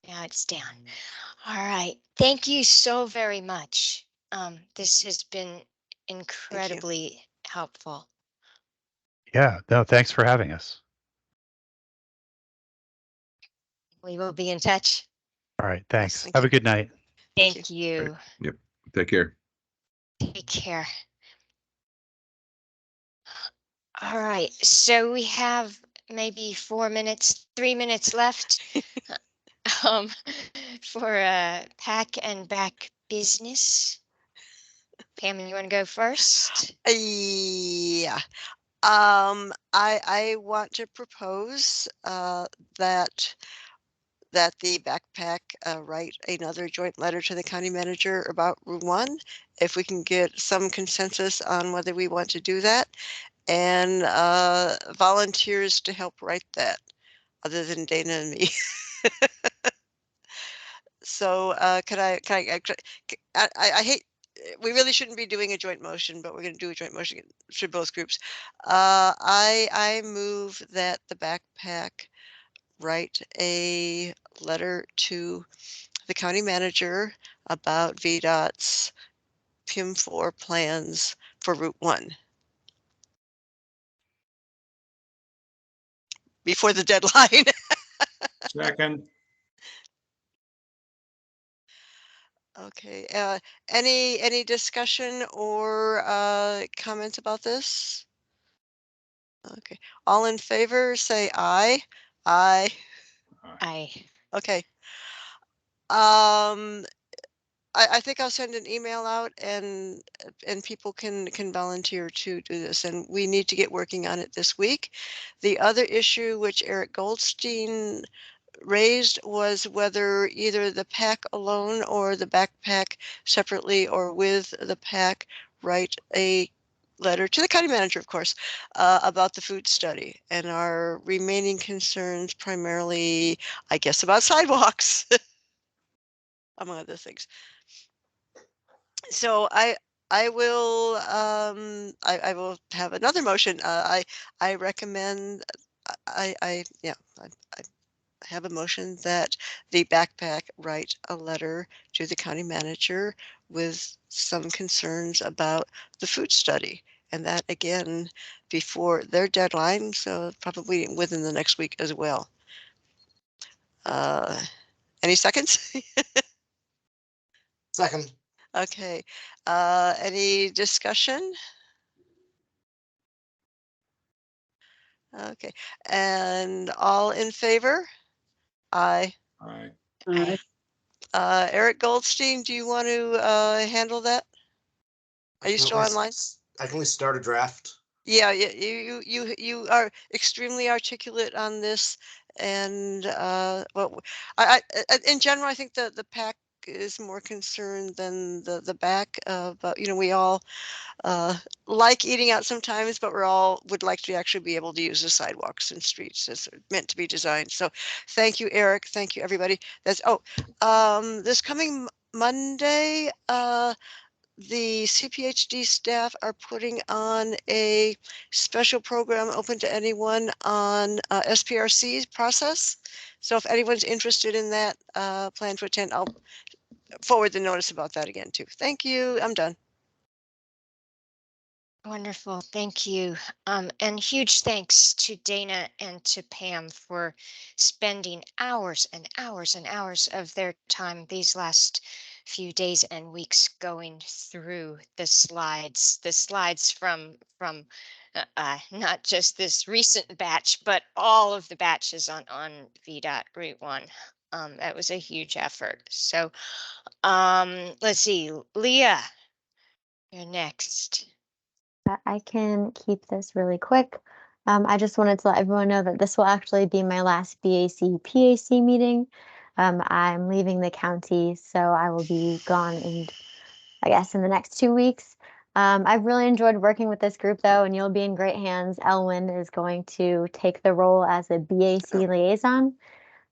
Now it's down. All right. Thank you so very much. This has been incredibly helpful. Yeah, no, thanks for having us. We will be in touch. All right, thanks. thank Have a you. good night. Thank you. Yep. Take care. Take care. All right, so we have maybe 4 minutes, 3 minutes left um, for pack and back business. Pam, you want to go first? Yeah. I want to propose that the backpack write another joint letter to the county manager about Route 1, if we can get some consensus on whether we want to do that, and volunteers to help write that, other than Dana and me. So I hate, we really shouldn't be doing a joint motion, but we're going to do a joint motion for both groups. I move that the backpack write a letter to the county manager about VDOT's PIM4 plans for Route 1 before the deadline. Second. Okay, any discussion or comments about this? Okay, all in favor, say aye. Aye. Aye. Okay. I think I'll send an email out and people can volunteer to do this, and we need to get working on it this week. The other issue which Eric Goldstein raised was whether either the pack alone or the backpack separately or with the pack write a letter to the county manager, of course, about the food study and our remaining concerns, primarily, I guess, about sidewalks, among other things. So I will I will have another motion. I recommend I have a motion that the backpack write a letter to the county manager with some concerns about the food study, and that again before their deadline, so probably within the next week as well. Any seconds? Second. Okay. Any discussion? Okay. And all in favor? Aye. Aye. Aye. Eric Goldstein, do you want to handle that? Are you still online? I can at least start a draft. Yeah, you are extremely articulate on this, and well, in general, I think the pack is more concerned than the back, but you know, we all like eating out sometimes, but we're all would like to actually be able to use the sidewalks and streets as they're meant to be designed. So thank you, Eric. Thank you, everybody. That's this coming Monday, the CPHD staff are putting on a special program open to anyone on SPRC process. So if anyone's interested in that, plan to attend, I'll forward the notice about that again too. Thank you. I'm done. Wonderful, thank you. And huge thanks to Dana and to Pam for spending hours and hours and hours of their time these last few days and weeks going through the slides from not just this recent batch, but all of the batches on VDOT Route 1. That was a huge effort. So let's see, Leah, you're next. I can keep this really quick. I just wanted to let everyone know that this will actually be my last BAC PAC meeting. I'm leaving the county, so I will be gone in, I guess, in the next 2 weeks. I've really enjoyed working with this group though, and you'll be in great hands. Elwyn is going to take the role as a BAC liaison.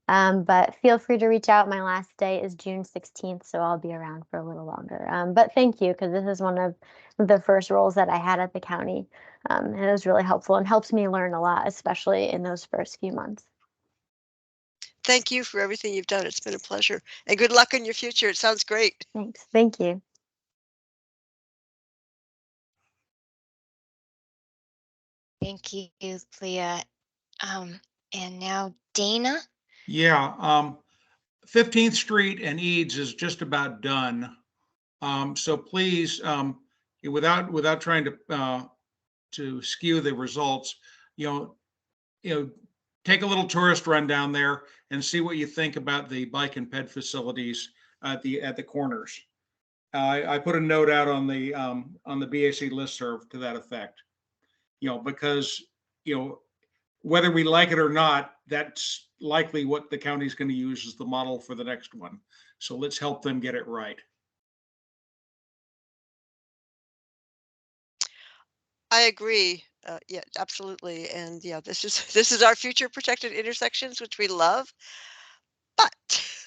But feel free to reach out. My last day is June 16th, so I'll be around for a little longer. But thank you, because this is one of the first roles that I had at the county. And it was really helpful and helps me learn a lot, especially in those first few months. Thank you for everything you've done. It's been a pleasure. And good luck in your future. It sounds great. Thanks. Thank you. Thank you, Leah. And now Dana. Yeah, 15th Street and Eads is just about done. So please, without trying to skew the results, you know, take a little tourist run down there and see what you think about the bike and ped facilities at the corners. I put a note out on the BAC listserv to that effect. Because whether we like it or not, that's likely what the county's going to use as the model for the next one. So let's help them get it right. I agree. Yeah, absolutely. And yeah, this is our future protected intersections, which we love, but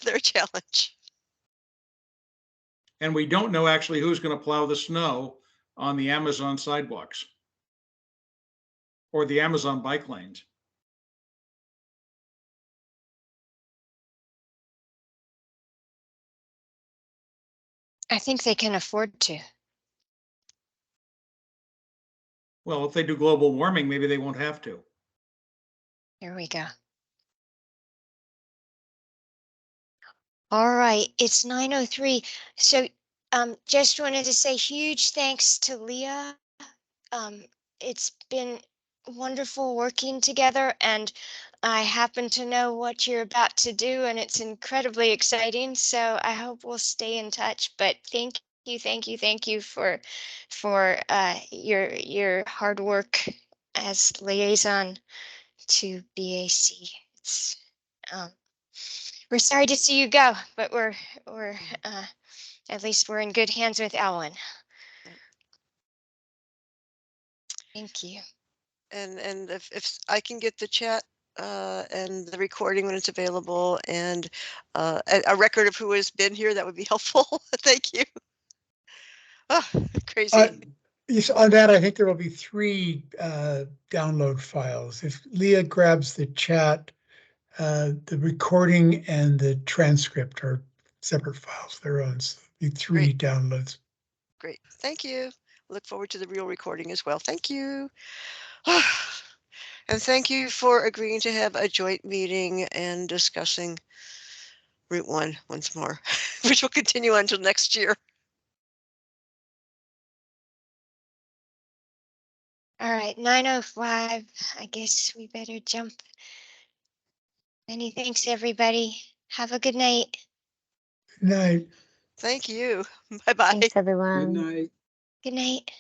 they're a challenge. And we don't know actually who's going to plow the snow on the Amazon sidewalks or the Amazon bike lanes. I think they can afford to. Well, if they do global warming, maybe they won't have to. There we go. All right, it's 9:03. So just wanted to say huge thanks to Leah. It's been wonderful working together, and I happen to know what you're about to do, and it's incredibly exciting. So I hope we'll stay in touch. But thank you for your hard work as liaison to BAC. It's we're sorry to see you go, but we're at least we're in good hands with Ellen. Thank you. And if I can get the chat and the recording when it's available, and a record of who has been here, that would be helpful. Thank you. Oh, crazy. Yes, on that, I think there will be 3 download files. If Leah grabs the chat, the recording and the transcript are separate files, their own. So it'll be 3 downloads. Great. Thank you. Look forward to the real recording as well. Thank you. And thank you for agreeing to have a joint meeting and discussing Route 1 once more, which will continue until next year. All right, 9:05. I guess we better jump. Many thanks, everybody. Have a good night. Good night. Thank you. Bye-bye. Thanks, everyone. Good night. Good night.